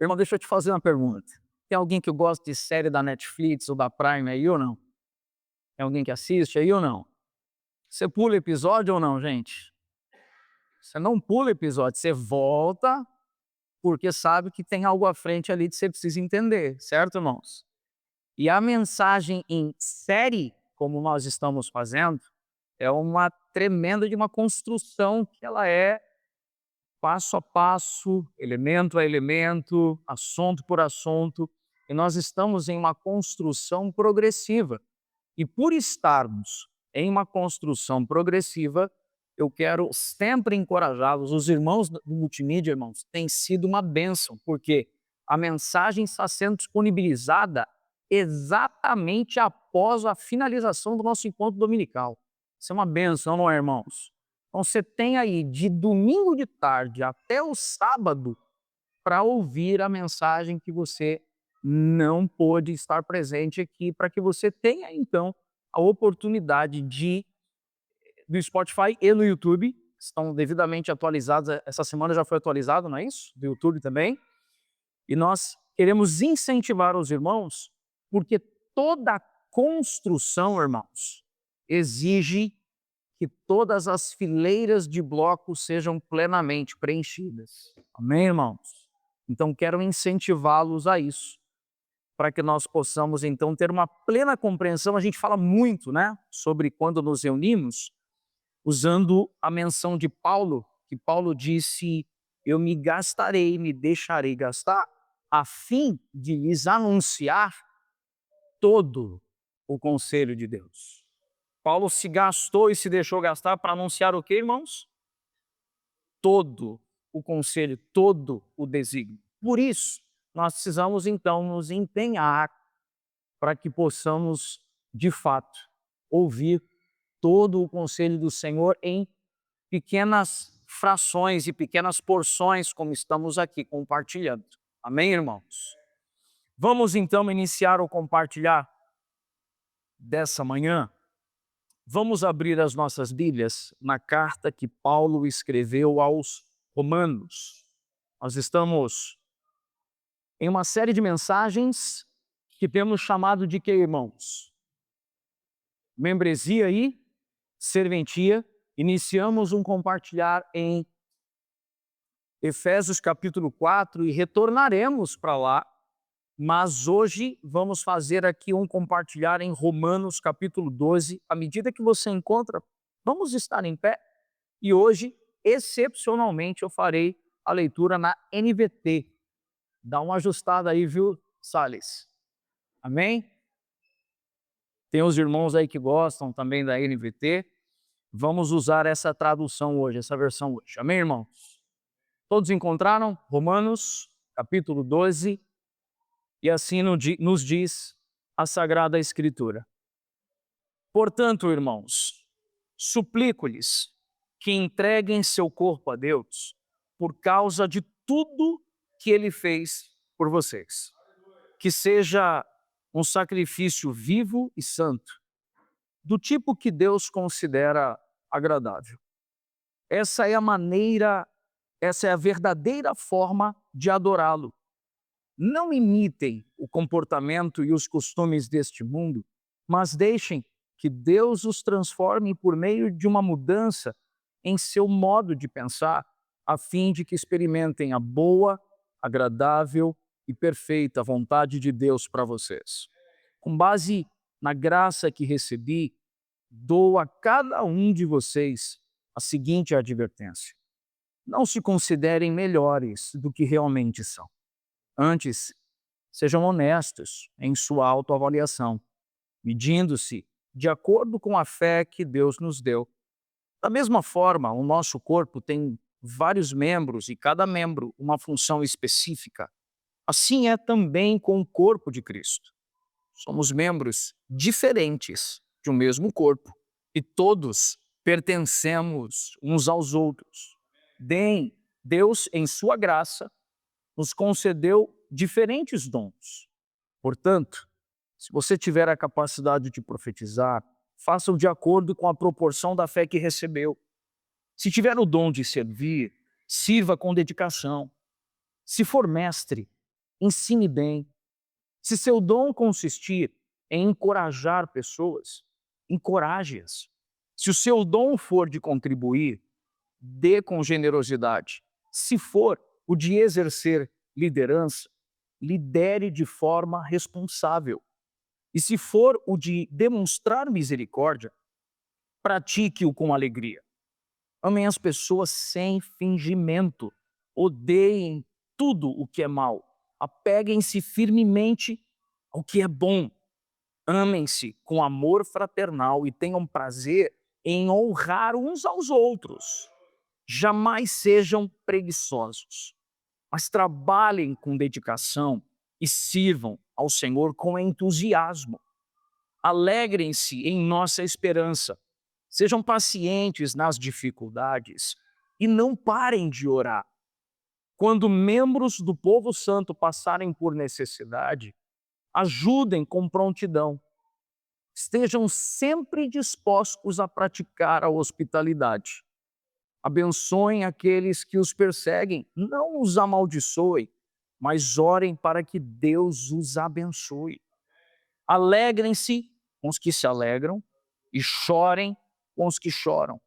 Irmão, deixa eu te fazer uma pergunta. Tem alguém que gosta de série da Netflix ou da Prime aí ou não? Tem alguém que assiste aí ou não? Você pula episódio ou não, gente? Você não pula episódio, você volta porque sabe que tem algo à frente ali que você precisa entender, certo, irmãos? E a mensagem em série, como nós estamos fazendo, é uma tremenda de uma construção que ela é passo a passo, elemento a elemento, assunto por assunto, e nós estamos em uma construção progressiva. E por estarmos em uma construção progressiva, eu quero sempre encorajá-los. Os irmãos do multimídia, irmãos, tem sido uma bênção, porque a mensagem está sendo disponibilizada exatamente após a finalização do nosso encontro dominical. Isso é uma bênção, não é, irmãos? Então você tem aí de domingo de tarde até o sábado para ouvir a mensagem que você não pôde estar presente aqui, para que você tenha então a oportunidade de no Spotify e no YouTube, estão devidamente atualizados, essa semana já foi atualizado, não é isso? Do YouTube também. E nós queremos incentivar os irmãos, porque toda construção, irmãos, exige que todas as fileiras de blocos sejam plenamente preenchidas. Amém, irmãos? Então, quero incentivá-los a isso, para que nós possamos, então, ter uma plena compreensão. A gente fala muito, né, sobre quando nos reunimos, usando a menção de Paulo, que Paulo disse: eu me gastarei, me deixarei gastar, a fim de lhes anunciar todo o conselho de Deus. Paulo se gastou e se deixou gastar para anunciar o que, irmãos? Todo o conselho, todo o desígnio. Por isso, nós precisamos então nos empenhar para que possamos, de fato, ouvir todo o conselho do Senhor em pequenas frações e pequenas porções, como estamos aqui compartilhando. Amém, irmãos? Vamos então iniciar o compartilhar dessa manhã. Vamos abrir as nossas Bíblias na carta que Paulo escreveu aos Romanos. Nós estamos em uma série de mensagens que temos chamado de que, irmãos? Membresia e serventia. Iniciamos um compartilhar em Efésios capítulo 4 e retornaremos para lá, mas hoje vamos fazer aqui um compartilhar em Romanos capítulo 12. À medida que você encontra, vamos estar em pé. E hoje, excepcionalmente, eu farei a leitura na NVT. Dá uma ajustada aí, viu, Salles? Amém? Tem os irmãos aí que gostam também da NVT. Vamos usar essa tradução hoje, essa versão hoje. Amém, irmãos? Todos encontraram? Romanos, capítulo 12. E assim nos diz a Sagrada Escritura. Portanto, irmãos, suplico-lhes que entreguem seu corpo a Deus por causa de tudo que Ele fez por vocês. Que seja um sacrifício vivo e santo, do tipo que Deus considera agradável. Essa é a verdadeira forma de adorá-lo. Não imitem o comportamento e os costumes deste mundo, mas deixem que Deus os transforme por meio de uma mudança em seu modo de pensar, a fim de que experimentem a boa, agradável e perfeita vontade de Deus para vocês. Com base na graça que recebi, dou a cada um de vocês a seguinte advertência: não se considerem melhores do que realmente são. Antes, sejam honestos em sua autoavaliação, medindo-se de acordo com a fé que Deus nos deu. Da mesma forma, o nosso corpo tem vários membros e cada membro uma função específica. Assim é também com o corpo de Cristo. Somos membros diferentes de um mesmo corpo e todos pertencemos uns aos outros. Deus, em sua graça, nos concedeu diferentes dons. Portanto, se você tiver a capacidade de profetizar, faça-o de acordo com a proporção da fé que recebeu. Se tiver o dom de servir, sirva com dedicação. Se for mestre, ensine bem. Se seu dom consistir em encorajar pessoas, encoraje-as. Se o seu dom for de contribuir, dê com generosidade. Se for o de exercer liderança, lidere de forma responsável. E se for o de demonstrar misericórdia, pratique-o com alegria. Amem as pessoas sem fingimento. Odeiem tudo o que é mal. Apeguem-se firmemente ao que é bom. Amem-se com amor fraternal e tenham prazer em honrar uns aos outros. Jamais sejam preguiçosos, mas trabalhem com dedicação e sirvam ao Senhor com entusiasmo. Alegrem-se em nossa esperança. Sejam pacientes nas dificuldades e não parem de orar. Quando membros do povo santo passarem por necessidade, ajudem com prontidão. Estejam sempre dispostos a praticar a hospitalidade. Abençoem aqueles que os perseguem, não os amaldiçoem, mas orem para que Deus os abençoe. Alegrem-se com os que se alegram e chorem com os que choram.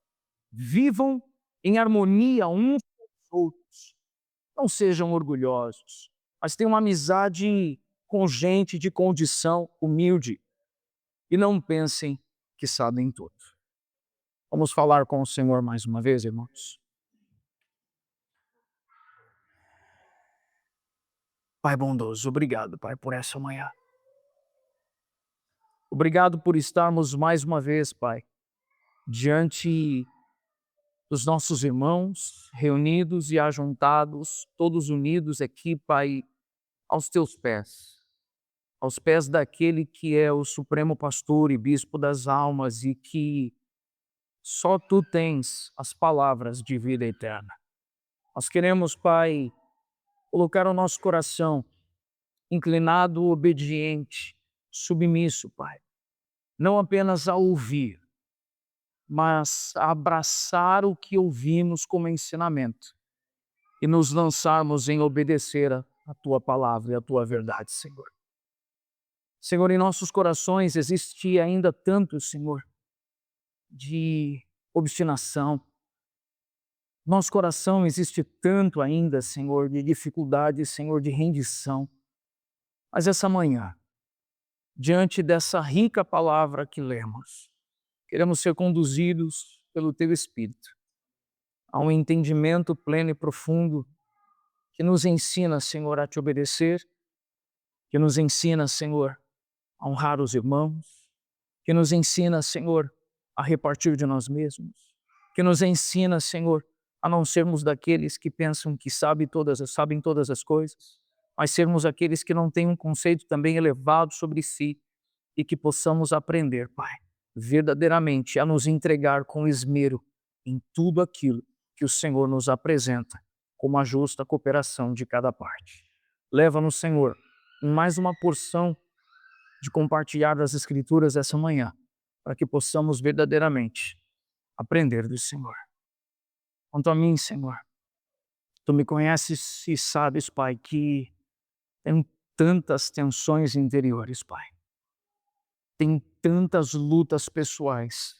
Vivam em harmonia uns com os outros. Não sejam orgulhosos, mas tenham uma amizade com gente de condição humilde. E não pensem que sabem tudo. Vamos falar com o Senhor mais uma vez, irmãos. Pai bondoso, obrigado, Pai, por essa manhã. Obrigado por estarmos mais uma vez, Pai, diante dos nossos irmãos, reunidos e ajuntados, todos unidos aqui, Pai, aos teus pés. Aos pés daquele que é o supremo pastor e bispo das almas e que só tu tens as palavras de vida eterna. Nós queremos, Pai, colocar o nosso coração inclinado, obediente, submisso, Pai. Não apenas a ouvir, mas a abraçar o que ouvimos como ensinamento e nos lançarmos em obedecer a tua palavra e a tua verdade, Senhor. Senhor, em nossos corações existe ainda tanto, Senhor, de obstinação. Nosso coração existe tanto ainda, Senhor, de dificuldade, Senhor, de rendição. Mas essa manhã, diante dessa rica palavra que lemos, queremos ser conduzidos pelo Teu Espírito a um entendimento pleno e profundo que nos ensina, Senhor, a Te obedecer, que nos ensina, Senhor, a honrar os irmãos, que nos ensina, Senhor, a repartir de nós mesmos, que nos ensina, Senhor, a não sermos daqueles que pensam que sabem todas as coisas, mas sermos aqueles que não têm um conceito também elevado sobre si e que possamos aprender, Pai, verdadeiramente a nos entregar com esmero em tudo aquilo que o Senhor nos apresenta como a justa cooperação de cada parte. Leva-nos, Senhor, em mais uma porção de compartilhar das Escrituras essa manhã, para que possamos verdadeiramente aprender do Senhor. Quanto a mim, Senhor, Tu me conheces e sabes, Pai, que tenho tantas tensões interiores, Pai. Tenho tantas lutas pessoais.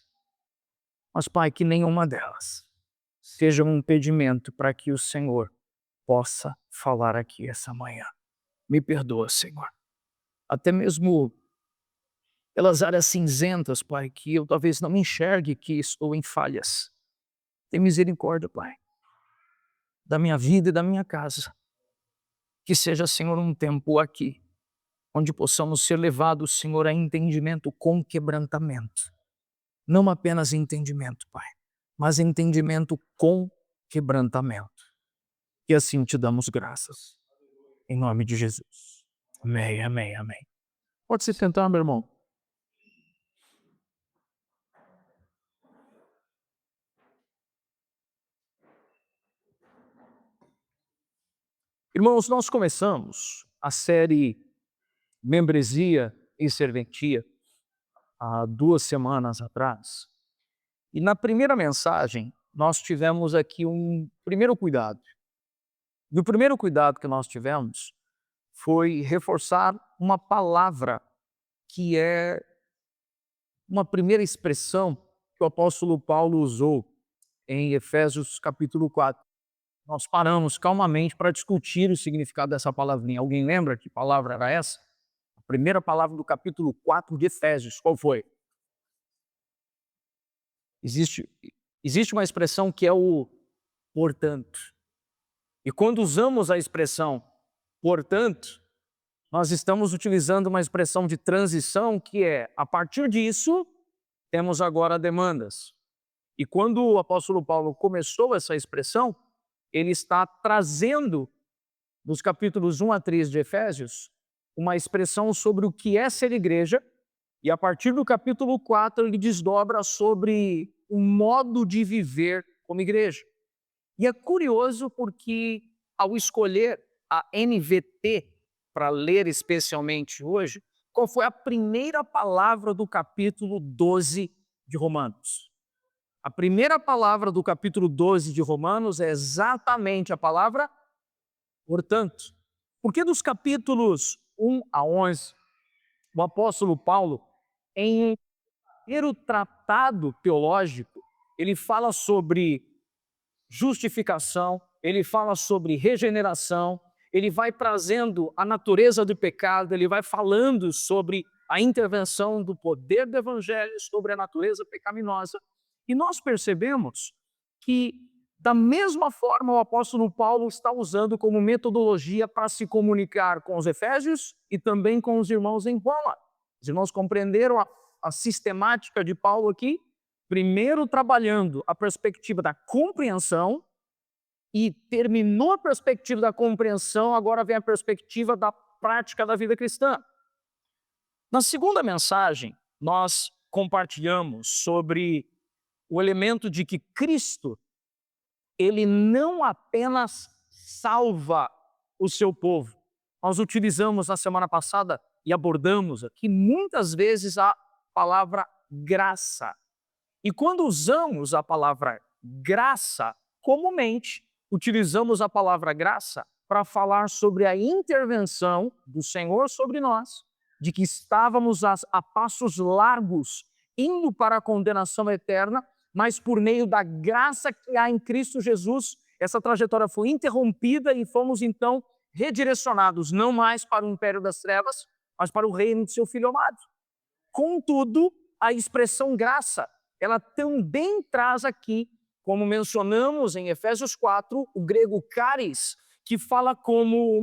Mas, Pai, que nenhuma delas seja um impedimento para que o Senhor possa falar aqui essa manhã. Me perdoa, Senhor. Até mesmo pelas áreas cinzentas, Pai, que eu talvez não enxergue que estou em falhas. Tem misericórdia, Pai, da minha vida e da minha casa. Que seja, Senhor, um tempo aqui, onde possamos ser levados, Senhor, a entendimento com quebrantamento. Não apenas entendimento, Pai, mas entendimento com quebrantamento. E assim te damos graças. Em nome de Jesus. Amém, amém, amém. Pode se sentar, meu irmão. Irmãos, nós começamos a série Membresia e Serventia há 2 semanas atrás. E na primeira mensagem, nós tivemos aqui um primeiro cuidado. E o primeiro cuidado que nós tivemos foi reforçar uma palavra que é uma primeira expressão que o apóstolo Paulo usou em Efésios capítulo 4. Nós paramos calmamente para discutir o significado dessa palavrinha. Alguém lembra que palavra era essa? A primeira palavra do capítulo 4 de Efésios, qual foi? Existe, existe uma expressão que é o portanto. E quando usamos a expressão portanto, nós estamos utilizando uma expressão de transição que é, a partir disso, temos agora demandas. E quando o apóstolo Paulo começou essa expressão, ele está trazendo, nos capítulos 1 a 3 de Efésios, uma expressão sobre o que é ser igreja, e a partir do capítulo 4 ele desdobra sobre o modo de viver como igreja. E é curioso porque, ao escolher a NVT para ler especialmente hoje, qual foi a primeira palavra do capítulo 12 de Romanos? A primeira palavra do capítulo 12 de Romanos é exatamente a palavra portanto. Porque dos capítulos 1 a 11, o apóstolo Paulo, em um primeiro tratado teológico, ele fala sobre justificação, ele fala sobre regeneração, ele vai trazendo a natureza do pecado, ele vai falando sobre a intervenção do poder do evangelho sobre a natureza pecaminosa. E nós percebemos que, da mesma forma, o apóstolo Paulo está usando como metodologia para se comunicar com os efésios e também com os irmãos em Roma. Os irmãos compreenderam a sistemática de Paulo aqui? Primeiro trabalhando a perspectiva da compreensão e terminou a perspectiva da compreensão, agora vem a perspectiva da prática da vida cristã. Na segunda mensagem, nós compartilhamos sobre o elemento de que Cristo, ele não apenas salva o seu povo. Nós utilizamos na semana passada e abordamos aqui muitas vezes a palavra graça. E quando usamos a palavra graça, comumente utilizamos a palavra graça para falar sobre a intervenção do Senhor sobre nós, de que estávamos a passos largos indo para a condenação eterna, mas por meio da graça que há em Cristo Jesus, essa trajetória foi interrompida e fomos então redirecionados não mais para o império das trevas, mas para o reino de seu Filho amado. Contudo, a expressão graça, ela também traz aqui, como mencionamos em Efésios 4, o grego charis, que fala como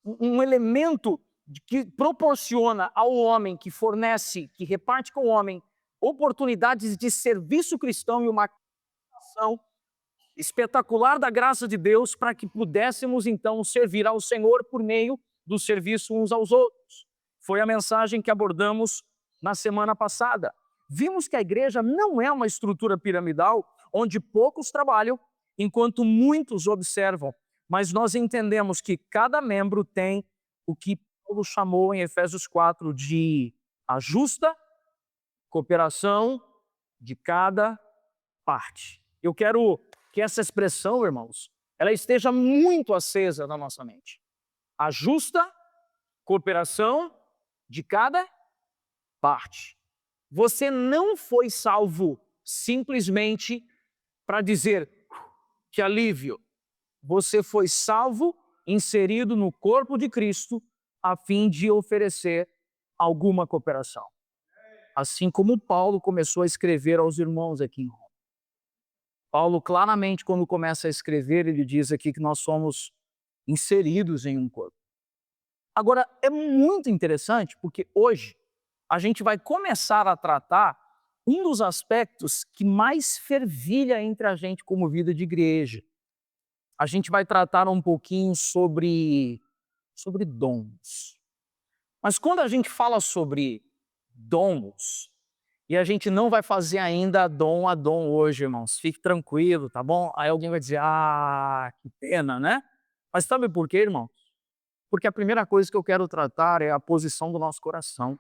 um elemento que proporciona ao homem, que fornece, que reparte com o homem, oportunidades de serviço cristão e uma ação espetacular da graça de Deus para que pudéssemos então servir ao Senhor por meio do serviço uns aos outros. Foi a mensagem que abordamos na semana passada. Vimos que a igreja não é uma estrutura piramidal onde poucos trabalham enquanto muitos observam, mas nós entendemos que cada membro tem o que Paulo chamou em Efésios 4 de a justa cooperação de cada parte. Eu quero que essa expressão, irmãos, ela esteja muito acesa na nossa mente. A justa cooperação de cada parte. Você não foi salvo simplesmente para dizer que alívio. Você foi salvo, inserido no corpo de Cristo, a fim de oferecer alguma cooperação. Assim como Paulo começou a escrever aos irmãos aqui em Roma. Paulo, claramente, quando começa a escrever, ele diz aqui que nós somos inseridos em um corpo. Agora, é muito interessante porque hoje a gente vai começar a tratar um dos aspectos que mais fervilha entre a gente como vida de igreja. A gente vai tratar um pouquinho sobre dons. Mas quando a gente fala sobre dons, e a gente não vai fazer ainda dom a dom hoje, irmãos, fique tranquilo, tá bom? Aí alguém vai dizer, que pena, né? Mas sabe por quê, irmão? Porque a primeira coisa que eu quero tratar é a posição do nosso coração.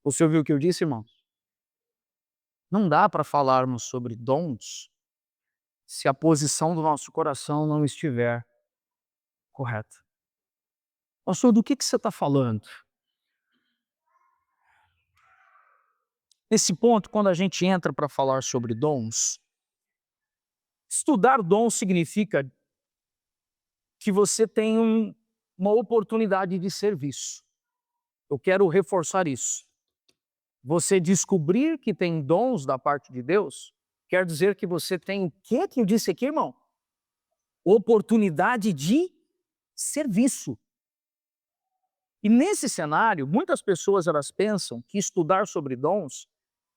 Você ouviu o que eu disse, irmãos? Não dá para falarmos sobre dons se a posição do nosso coração não estiver correta. Pastor, do que você está falando? Nesse ponto, quando a gente entra para falar sobre dons, estudar dons significa que você tem uma oportunidade de serviço. Eu quero reforçar isso. Você descobrir que tem dons da parte de Deus, quer dizer que você tem o que eu disse aqui, irmão? Oportunidade de serviço. E nesse cenário, muitas pessoas elas pensam que estudar sobre dons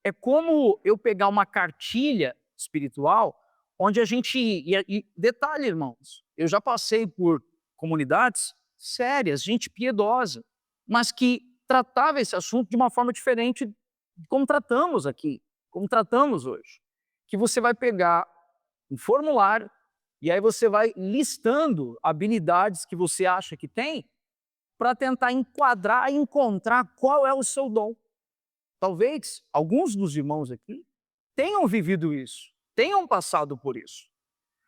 é como eu pegar uma cartilha espiritual, onde a gente. E detalhe, irmãos, eu já passei por comunidades sérias, gente piedosa, mas que tratava esse assunto de uma forma diferente de como tratamos aqui, como tratamos hoje. Que você vai pegar um formulário e aí você vai listando habilidades que você acha que tem para tentar enquadrar e encontrar qual é o seu dom. Talvez alguns dos irmãos aqui tenham vivido isso, tenham passado por isso.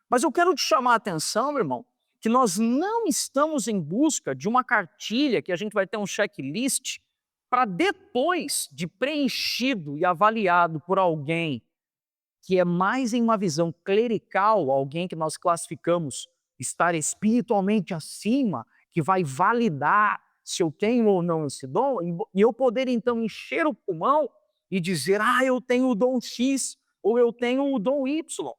Mas eu quero te chamar a atenção, meu irmão, que nós não estamos em busca de uma cartilha que a gente vai ter um checklist para depois de preenchido e avaliado por alguém que é mais em uma visão clerical, alguém que nós classificamos estar espiritualmente acima, que vai validar se eu tenho ou não esse dom, e eu poder então encher o pulmão e dizer, eu tenho o dom X ou eu tenho o dom Y.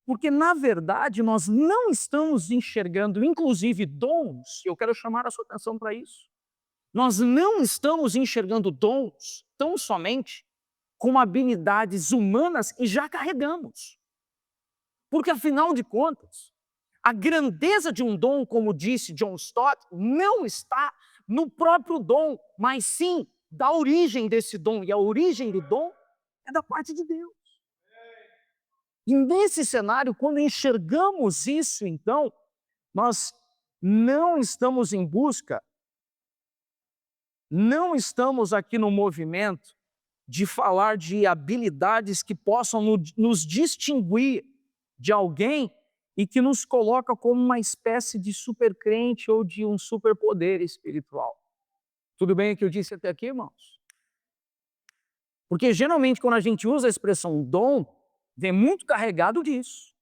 Porque, na verdade, nós não estamos enxergando, inclusive, dons, eu quero chamar a sua atenção para isso. Nós não estamos enxergando dons tão somente como habilidades humanas que já carregamos. Porque, afinal de contas, a grandeza de um dom, como disse John Stott, não está no próprio dom, mas sim da origem desse dom. E a origem do dom é da parte de Deus. E nesse cenário, quando enxergamos isso, então, nós não estamos em busca, não estamos aqui no movimento de falar de habilidades que possam nos distinguir de alguém e que nos coloca como uma espécie de supercrente ou de um superpoder espiritual. Tudo bem o que eu disse até aqui, irmãos? Porque geralmente quando a gente usa a expressão dom, vem muito carregado disso.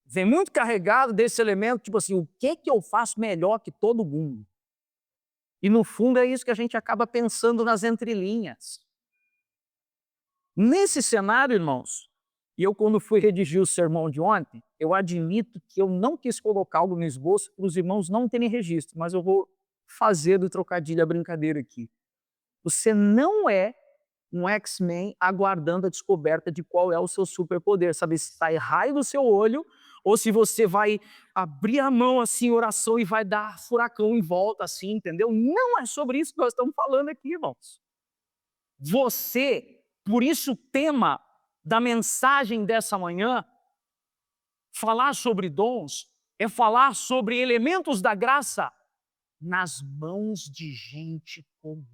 Vem muito carregado desse elemento, tipo assim, o que eu faço melhor que todo mundo? E no fundo é isso que a gente acaba pensando nas entrelinhas. Nesse cenário, irmãos, e eu quando fui redigir o sermão de ontem, eu admito que eu não quis colocar algo no esboço para os irmãos não terem registro, mas eu vou fazer do trocadilho a brincadeira aqui. Você não é um X-Men aguardando a descoberta de qual é o seu superpoder, sabe? Se sai raio do seu olho, ou se você vai abrir a mão assim, oração, e vai dar furacão em volta, assim, entendeu? Não é sobre isso que nós estamos falando aqui, irmãos. Você, por isso o tema da mensagem dessa manhã, falar sobre dons, é falar sobre elementos da graça nas mãos de gente comum.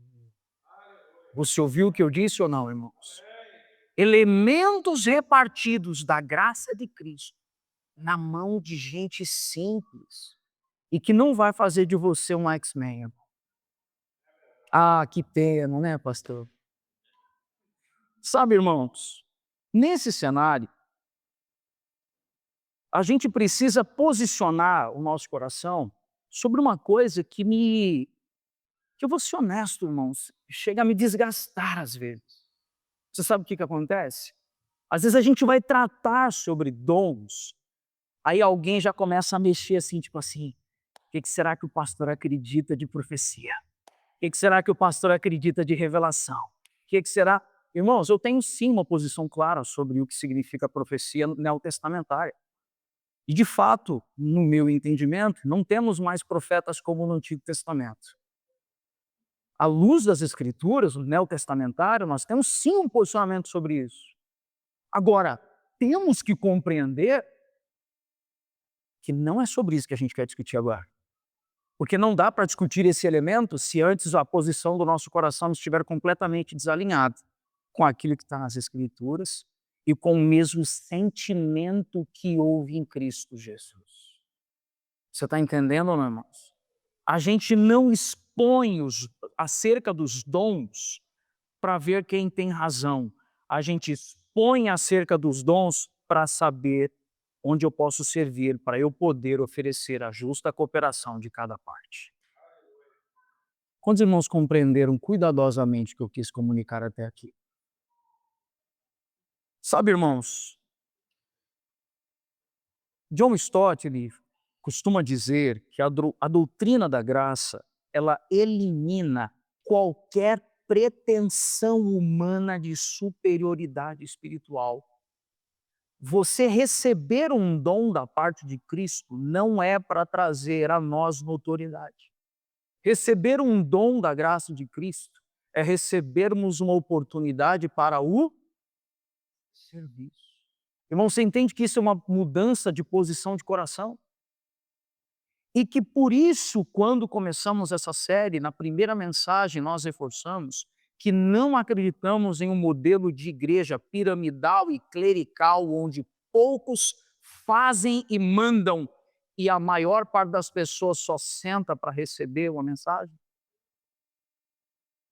Você ouviu o que eu disse ou não, irmãos? Elementos repartidos da graça de Cristo na mão de gente simples e que não vai fazer de você um X-Men. Que pena, né, pastor? Sabe, irmãos, nesse cenário, a gente precisa posicionar o nosso coração sobre uma coisa que eu vou ser honesto, irmãos, chega a me desgastar às vezes. Você sabe o que acontece? Às vezes a gente vai tratar sobre dons, aí alguém já começa a mexer assim, tipo assim, o que será que o pastor acredita de profecia? O que será que o pastor acredita de revelação? O que será? Irmãos, eu tenho sim uma posição clara sobre o que significa profecia neotestamentária. E de fato, no meu entendimento, não temos mais profetas como no Antigo Testamento. À luz das Escrituras, no neotestamentário, nós temos sim um posicionamento sobre isso. Agora, temos que compreender que não é sobre isso que a gente quer discutir agora. Porque não dá para discutir esse elemento se antes a posição do nosso coração estiver completamente desalinhada com aquilo que está nas Escrituras e com o mesmo sentimento que houve em Cristo Jesus. Você está entendendo ou não, irmãos? A gente não expõe acerca dos dons para ver quem tem razão. A gente expõe acerca dos dons para saber onde eu posso servir, para eu poder oferecer a justa cooperação de cada parte. Quantos irmãos compreenderam cuidadosamente o que eu quis comunicar até aqui? Sabe, irmãos, John Stott, ele costuma dizer que a doutrina da graça, ela elimina qualquer pretensão humana de superioridade espiritual. Você receber um dom da parte de Cristo não é para trazer a nós notoriedade. Receber um dom da graça de Cristo é recebermos uma oportunidade para o serviço. Irmão, você entende que isso é uma mudança de posição de coração? E que por isso, quando começamos essa série, na primeira mensagem nós reforçamos que não acreditamos em um modelo de igreja piramidal e clerical, onde poucos fazem e mandam e a maior parte das pessoas só senta para receber uma mensagem.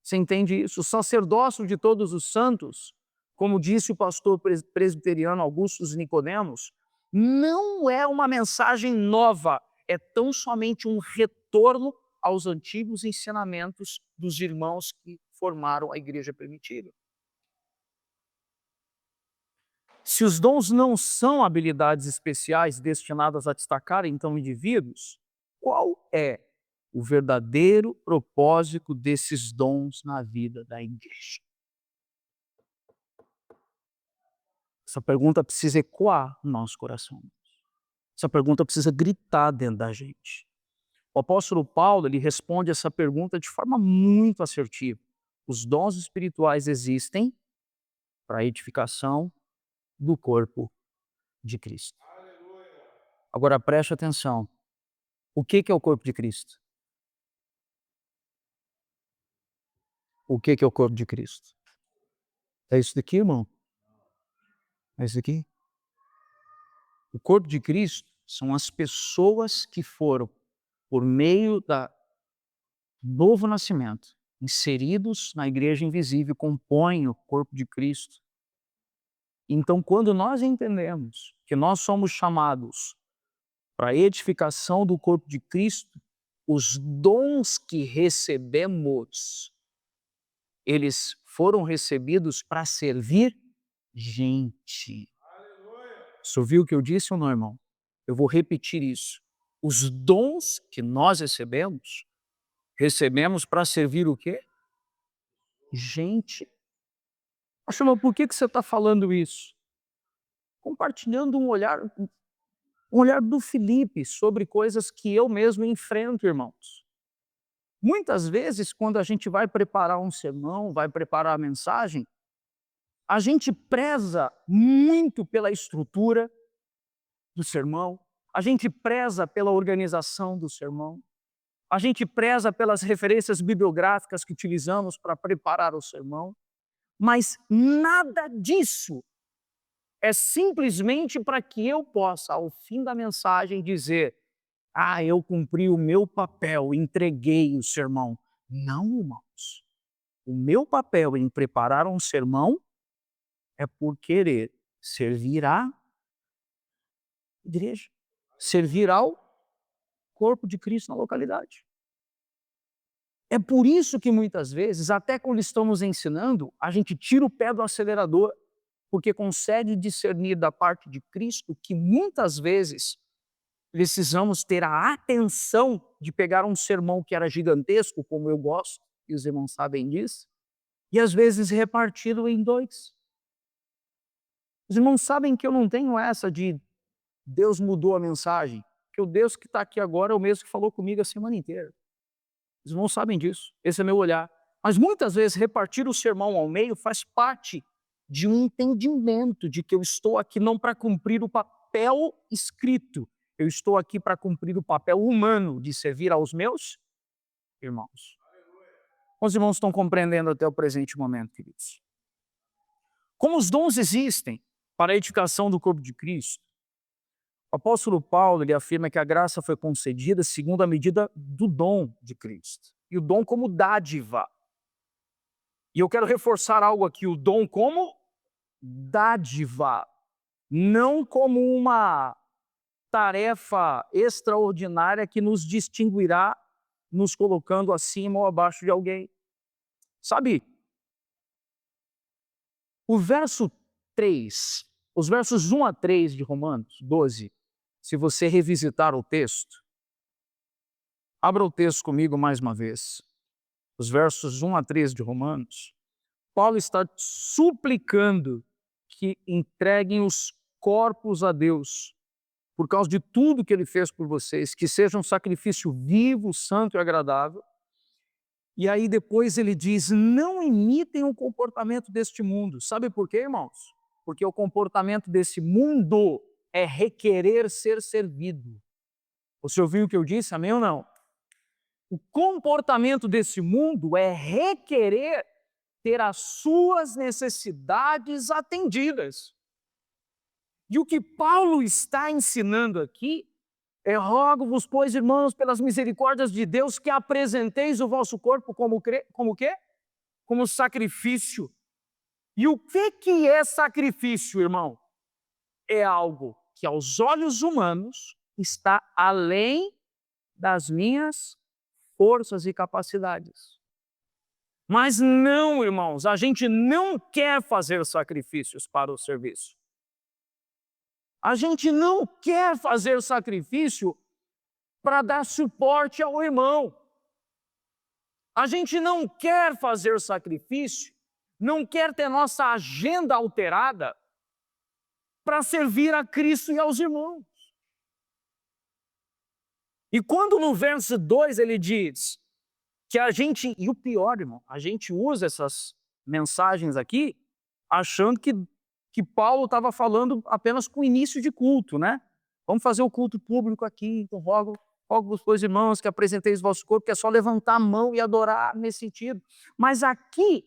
Você entende isso? O sacerdócio de todos os santos, como disse o pastor presbiteriano Augusto Nicodemos, não é uma mensagem nova, é tão somente um retorno aos antigos ensinamentos dos irmãos que formaram a igreja primitiva. Se os dons não são habilidades especiais destinadas a destacar, então, indivíduos, qual é o verdadeiro propósito desses dons na vida da igreja? Essa pergunta precisa ecoar no nosso coração. Essa pergunta precisa gritar dentro da gente. O apóstolo Paulo, ele responde essa pergunta de forma muito assertiva. Os dons espirituais existem para a edificação do corpo de Cristo. Agora preste atenção. O que é o corpo de Cristo? O que é o corpo de Cristo? É isso daqui, irmão? É isso aqui? O corpo de Cristo são as pessoas que foram, por meio do novo nascimento, inseridos na igreja invisível, compõem o corpo de Cristo. Então, quando nós entendemos que nós somos chamados para a edificação do corpo de Cristo, os dons que recebemos, eles foram recebidos para servir gente. Você ouviu o que eu disse ou não, irmão? Eu vou repetir isso. Os dons que nós recebemos para servir o quê? Gente. Mas por que você está falando isso? Compartilhando um olhar do Felipe sobre coisas que eu mesmo enfrento, irmãos. Muitas vezes, quando a gente vai preparar um sermão, vai preparar a mensagem, a gente preza muito pela estrutura do sermão, a gente preza pela organização do sermão, a gente preza pelas referências bibliográficas que utilizamos para preparar o sermão, mas nada disso é simplesmente para que eu possa, ao fim da mensagem, dizer: ah, eu cumpri o meu papel, entreguei o sermão. Não, irmãos. O meu papel em preparar um sermão é por querer servir à igreja, servir ao corpo de Cristo na localidade. É por isso que muitas vezes, até quando estamos ensinando, a gente tira o pé do acelerador, porque consegue discernir da parte de Cristo que muitas vezes precisamos ter a atenção de pegar um sermão que era gigantesco, como eu gosto, e os irmãos sabem disso, e às vezes reparti-lo em dois. Os irmãos sabem que eu não tenho essa de Deus mudou a mensagem, que o Deus que está aqui agora é o mesmo que falou comigo a semana inteira. Os irmãos sabem disso, esse é meu olhar. Mas muitas vezes repartir o sermão ao meio faz parte de um entendimento de que eu estou aqui não para cumprir o papel escrito, eu estou aqui para cumprir o papel humano de servir aos meus irmãos. Os irmãos estão compreendendo até o presente momento, queridos. Como os dons existem para a edificação do corpo de Cristo, O apóstolo Paulo, ele afirma que a graça foi concedida segundo a medida do dom de Cristo. E o dom como dádiva. E eu quero reforçar algo aqui, o dom como dádiva, não como uma tarefa extraordinária que nos distinguirá, nos colocando acima ou abaixo de alguém. Sabe, o verso 3, os versos 1 a 3 de Romanos 12, se você revisitar o texto, abra o texto comigo mais uma vez. Os versos 1 a 3 de Romanos, Paulo está suplicando que entreguem os corpos a Deus, por causa de tudo que ele fez por vocês, que seja um sacrifício vivo, santo e agradável. E aí depois ele diz, não imitem o comportamento deste mundo. Sabe por quê, irmãos? Porque o comportamento desse mundo é requerer ser servido. Você ouviu o que eu disse, amém ou não? O comportamento desse mundo é requerer ter as suas necessidades atendidas. E o que Paulo está ensinando aqui é: rogo-vos, pois, irmãos, pelas misericórdias de Deus, que apresenteis o vosso corpo como o quê? Como sacrifício. E o que é sacrifício, irmão? É algo que aos olhos humanos está além das minhas forças e capacidades. Mas não, irmãos, a gente não quer fazer sacrifícios para o serviço. A gente não quer fazer sacrifício para dar suporte ao irmão. A gente não quer fazer sacrifício, não quer ter nossa agenda alterada para servir a Cristo e aos irmãos. E quando no verso 2 ele diz que a gente, e o pior, irmão, a gente usa essas mensagens aqui achando que Paulo estava falando apenas com o início de culto, né? Vamos fazer o culto público aqui, então rogo-vos, pois, irmãos, que apresenteis o vosso corpo, que é só levantar a mão e adorar nesse sentido. Mas aqui,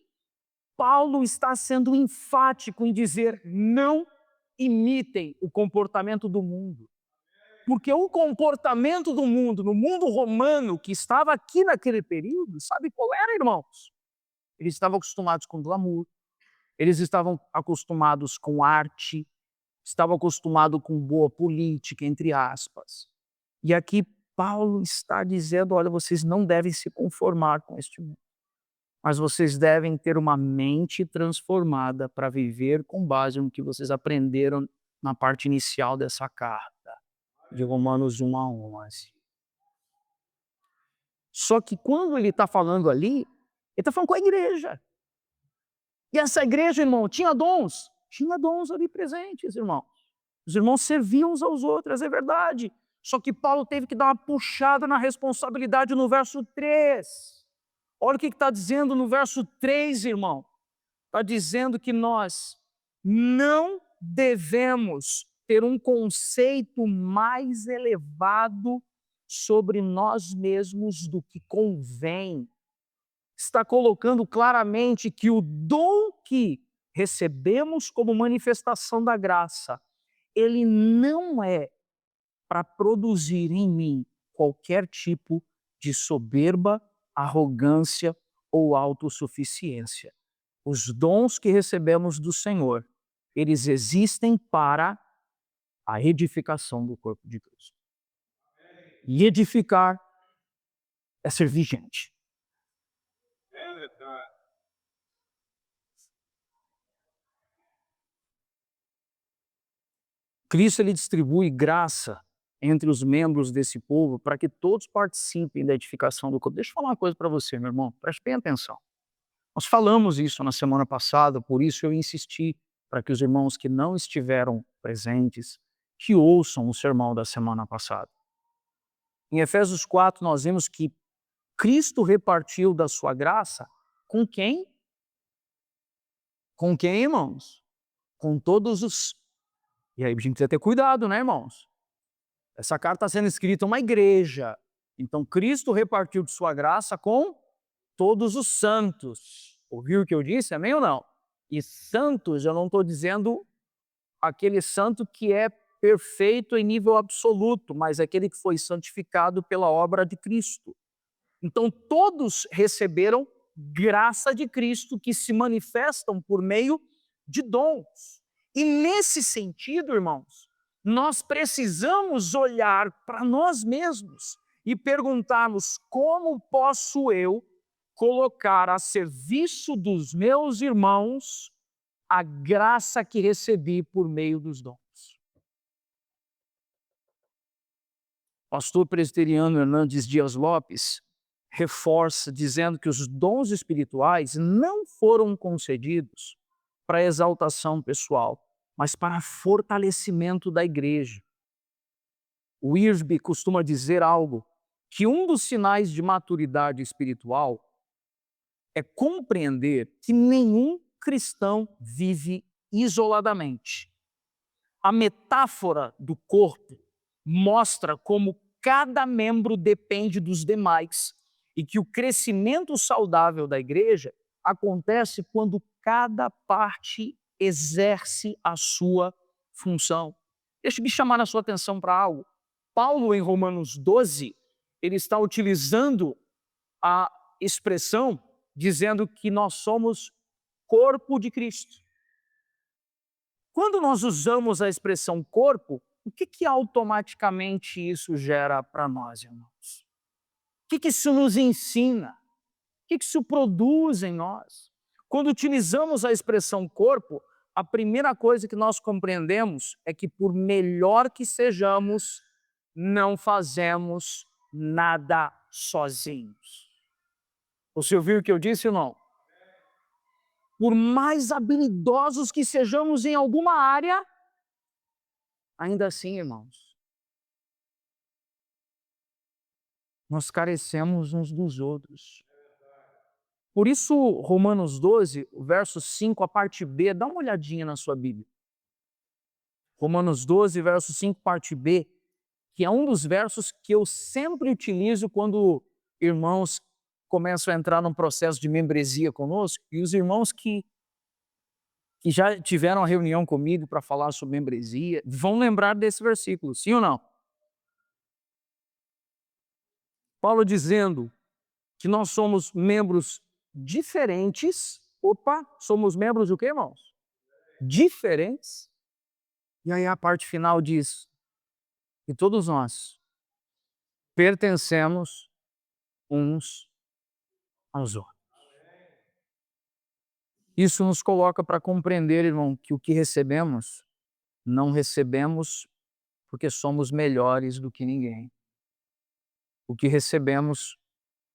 Paulo está sendo enfático em dizer, não imitem o comportamento do mundo. Porque o comportamento do mundo, no mundo romano, que estava aqui naquele período, sabe qual era, irmãos? Eles estavam acostumados com glamour, eles estavam acostumados com arte, estavam acostumados com boa política, entre aspas. E aqui Paulo está dizendo, olha, vocês não devem se conformar com este mundo, mas vocês devem ter uma mente transformada para viver com base no que vocês aprenderam na parte inicial dessa carta, de Romanos 1 a 11. Só que quando ele está falando ali, ele está falando com a igreja. E essa igreja, irmão, tinha dons? Tinha dons ali presentes, irmão. Os irmãos serviam uns aos outros, é verdade. Só que Paulo teve que dar uma puxada na responsabilidade no verso 3. Olha o que está dizendo no verso 3, irmão. Está dizendo que nós não devemos ter um conceito mais elevado sobre nós mesmos do que convém. Está colocando claramente que o dom que recebemos como manifestação da graça, ele não é para produzir em mim qualquer tipo de soberba, arrogância ou autossuficiência. Os dons que recebemos do Senhor, eles existem para a edificação do corpo de Cristo. E edificar é servir gente. Cristo, ele distribui graça entre os membros desse povo para que todos participem da edificação do corpo. Deixa eu falar uma coisa para você, meu irmão, preste bem atenção. Nós falamos isso na semana passada, por isso eu insisti para que os irmãos que não estiveram presentes, que ouçam o sermão da semana passada. Em Efésios 4, nós vimos que Cristo repartiu da sua graça com quem? Com quem, irmãos? Com todos os... E aí a gente precisa ter cuidado, né, irmãos? Essa carta está sendo escrita a uma igreja. Então, Cristo repartiu de sua graça com todos os santos. Ouviu o que eu disse? Amém ou não? E santos, eu não estou dizendo aquele santo que é perfeito em nível absoluto, mas aquele que foi santificado pela obra de Cristo. Então todos receberam graça de Cristo que se manifestam por meio de dons. E nesse sentido, irmãos, nós precisamos olhar para nós mesmos e perguntarmos: como posso eu colocar a serviço dos meus irmãos a graça que recebi por meio dos dons? Pastor presbiteriano Hernandes Dias Lopes reforça dizendo que os dons espirituais não foram concedidos para exaltação pessoal, mas para fortalecimento da igreja. O Wiersbe costuma dizer algo, que um dos sinais de maturidade espiritual é compreender que nenhum cristão vive isoladamente. A metáfora do corpo mostra como cada membro depende dos demais e que o crescimento saudável da igreja acontece quando cada parte exerce a sua função. Deixa-me chamar a sua atenção para algo. Paulo, em Romanos 12, ele está utilizando a expressão dizendo que nós somos corpo de Cristo. Quando nós usamos a expressão corpo, o que automaticamente isso gera para nós, irmãos? O que isso nos ensina? O que isso produz em nós? Quando utilizamos a expressão corpo, a primeira coisa que nós compreendemos é que, por melhor que sejamos, não fazemos nada sozinhos. Você ouviu o que eu disse ou não? Por mais habilidosos que sejamos em alguma área, ainda assim, irmãos, nós carecemos uns dos outros. Por isso, Romanos 12, o verso 5, a parte B, dá uma olhadinha na sua Bíblia. Romanos 12, verso 5, parte B, que é um dos versos que eu sempre utilizo quando irmãos começam a entrar num processo de membresia conosco, e os irmãos que já tiveram a reunião comigo para falar sobre membresia, vão lembrar desse versículo, sim ou não? Paulo dizendo que nós somos membros diferentes. Opa, somos membros do quê, irmãos? Diferentes. E aí a parte final diz que todos nós pertencemos uns aos outros. Isso nos coloca para compreender, irmão, que o que recebemos, não recebemos porque somos melhores do que ninguém. O que recebemos,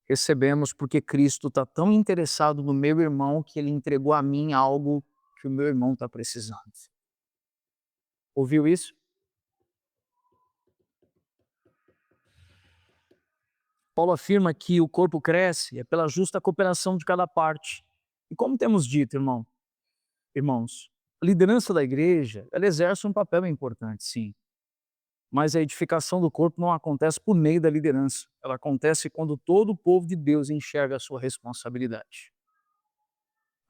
recebemos porque Cristo está tão interessado no meu irmão que ele entregou a mim algo que o meu irmão está precisando. Ouviu isso? Paulo afirma que o corpo cresce é pela justa cooperação de cada parte. E como temos dito, irmãos, a liderança da igreja, ela exerce um papel importante, sim. Mas a edificação do corpo não acontece por meio da liderança. Ela acontece quando todo o povo de Deus enxerga a sua responsabilidade.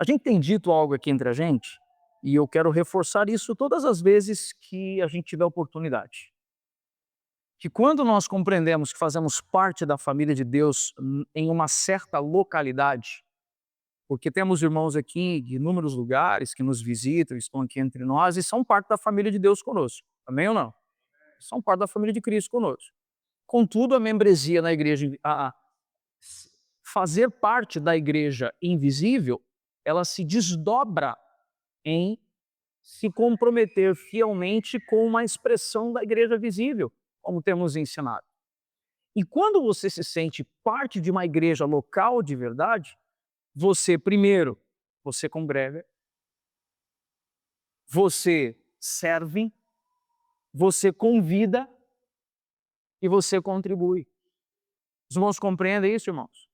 A gente tem dito algo aqui entre a gente, e eu quero reforçar isso todas as vezes que a gente tiver oportunidade. Que quando nós compreendemos que fazemos parte da família de Deus em uma certa localidade, porque temos irmãos aqui de inúmeros lugares que nos visitam, estão aqui entre nós e são parte da família de Deus conosco. Amém ou não? São parte da família de Cristo conosco. Contudo, a membresia na igreja, fazer parte da igreja invisível, ela se desdobra em se comprometer fielmente com uma expressão da igreja visível, como temos ensinado. E quando você se sente parte de uma igreja local de verdade, você, primeiro, você congrega, você serve, você convida e você contribui. Os irmãos compreendem isso, irmãos?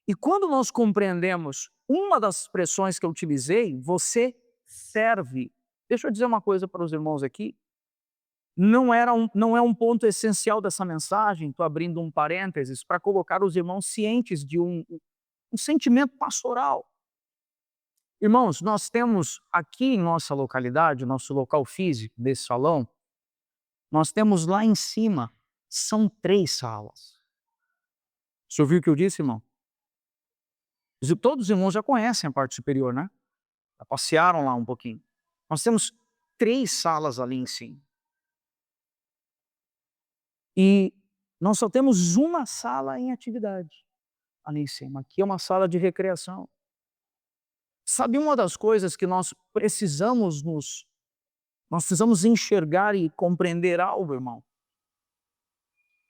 E quando nós compreendemos uma das expressões que eu utilizei, você serve. Deixa eu dizer uma coisa para os irmãos aqui. Não é um ponto essencial dessa mensagem, estou abrindo um parênteses, para colocar os irmãos cientes de um sentimento pastoral. Irmãos, nós temos aqui em nossa localidade, nosso local físico desse salão, Nós temos lá em cima, são 3 salas. Você ouviu o que eu disse, irmão? Todos os irmãos já conhecem a parte superior, né? Já passearam lá um pouquinho. Nós temos 3 salas ali em cima. E nós só temos uma sala em atividade ali em cima. Aqui é uma sala de recreação. Sabe uma das coisas que nós precisamos enxergar e compreender algo, irmão?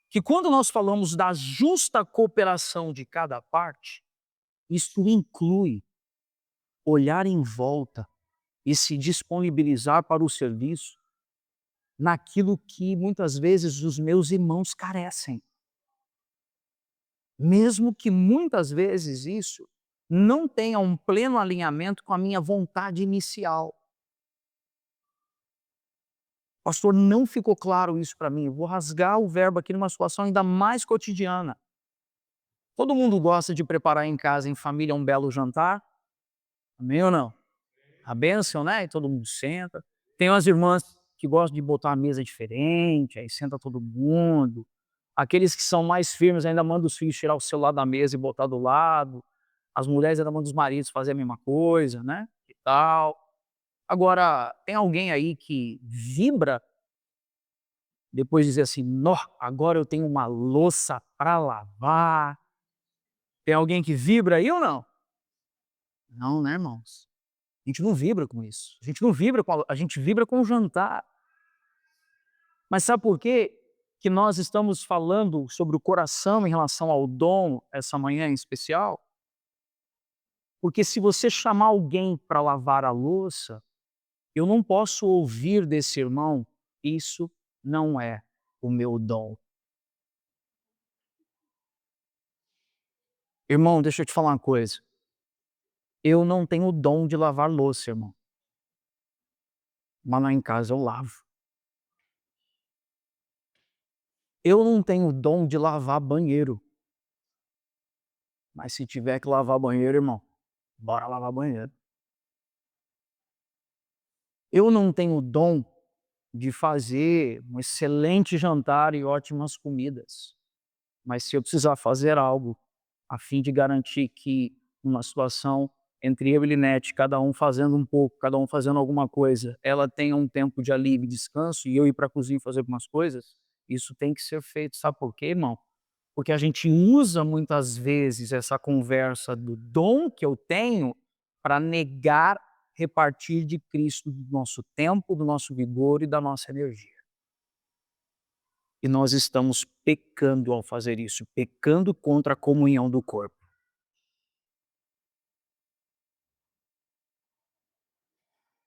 Que quando nós falamos da justa cooperação de cada parte, isso inclui olhar em volta e se disponibilizar para o serviço naquilo que muitas vezes os meus irmãos carecem. Mesmo que muitas vezes isso não tenha um pleno alinhamento com a minha vontade inicial. Pastor, não ficou claro isso para mim. Eu vou rasgar o verbo aqui numa situação ainda mais cotidiana. Todo mundo gosta de preparar em casa, em família, um belo jantar? Amém ou não? A bênção, né? E todo mundo senta. Tem umas irmãs que gostam de botar a mesa diferente, aí senta todo mundo. Aqueles que são mais firmes ainda mandam os filhos tirar o celular da mesa e botar do lado. As mulheres ainda mandam os maridos fazer a mesma coisa, né? E tal. Agora, tem alguém aí que vibra depois de dizer assim: "Nó, agora eu tenho uma louça para lavar"? Tem alguém que vibra aí ou não? Não, né, irmãos? A gente não vibra com isso. A gente não vibra com a gente vibra com o jantar. Mas sabe por quê que nós estamos falando sobre o coração em relação ao dom essa manhã em especial? Porque se você chamar alguém para lavar a louça, eu não posso ouvir desse irmão: "Isso não é o meu dom". Irmão, deixa eu te falar uma coisa, eu não tenho o dom de lavar louça, irmão, mas lá em casa eu lavo. Eu não tenho o dom de lavar banheiro, mas se tiver que lavar banheiro, irmão, bora lavar banheiro. Eu não tenho o dom de fazer um excelente jantar e ótimas comidas, mas se eu precisar fazer algo a fim de garantir que numa situação entre eu e Linete, cada um fazendo um pouco, cada um fazendo alguma coisa, ela tenha um tempo de alívio e descanso e eu ir para a cozinha fazer algumas coisas, isso tem que ser feito. Sabe por quê, irmão? Porque a gente usa muitas vezes essa conversa do dom que eu tenho para negar repartir de Cristo do nosso tempo, do nosso vigor e da nossa energia. E nós estamos pecando ao fazer isso, pecando contra a comunhão do corpo.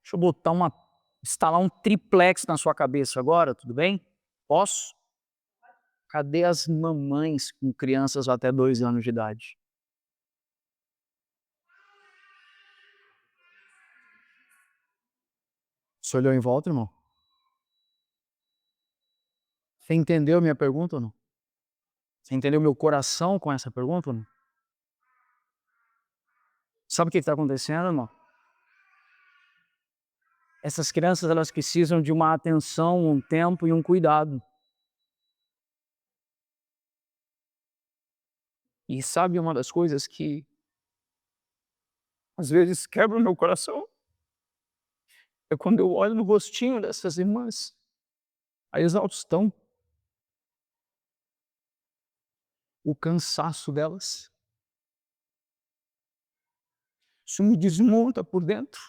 Deixa eu instalar um triplex na sua cabeça agora, tudo bem? Posso? Cadê as mamães com crianças até 2 anos de idade? Você olhou em volta, irmão? Você entendeu a minha pergunta ou não? Você entendeu meu coração com essa pergunta ou não? Sabe o que está acontecendo, irmão? Essas crianças, elas precisam de uma atenção, um tempo e um cuidado. E sabe uma das coisas que às vezes quebra o meu coração? É quando eu olho no rostinho dessas irmãs, a exaustão, o cansaço delas. Isso me desmonta por dentro,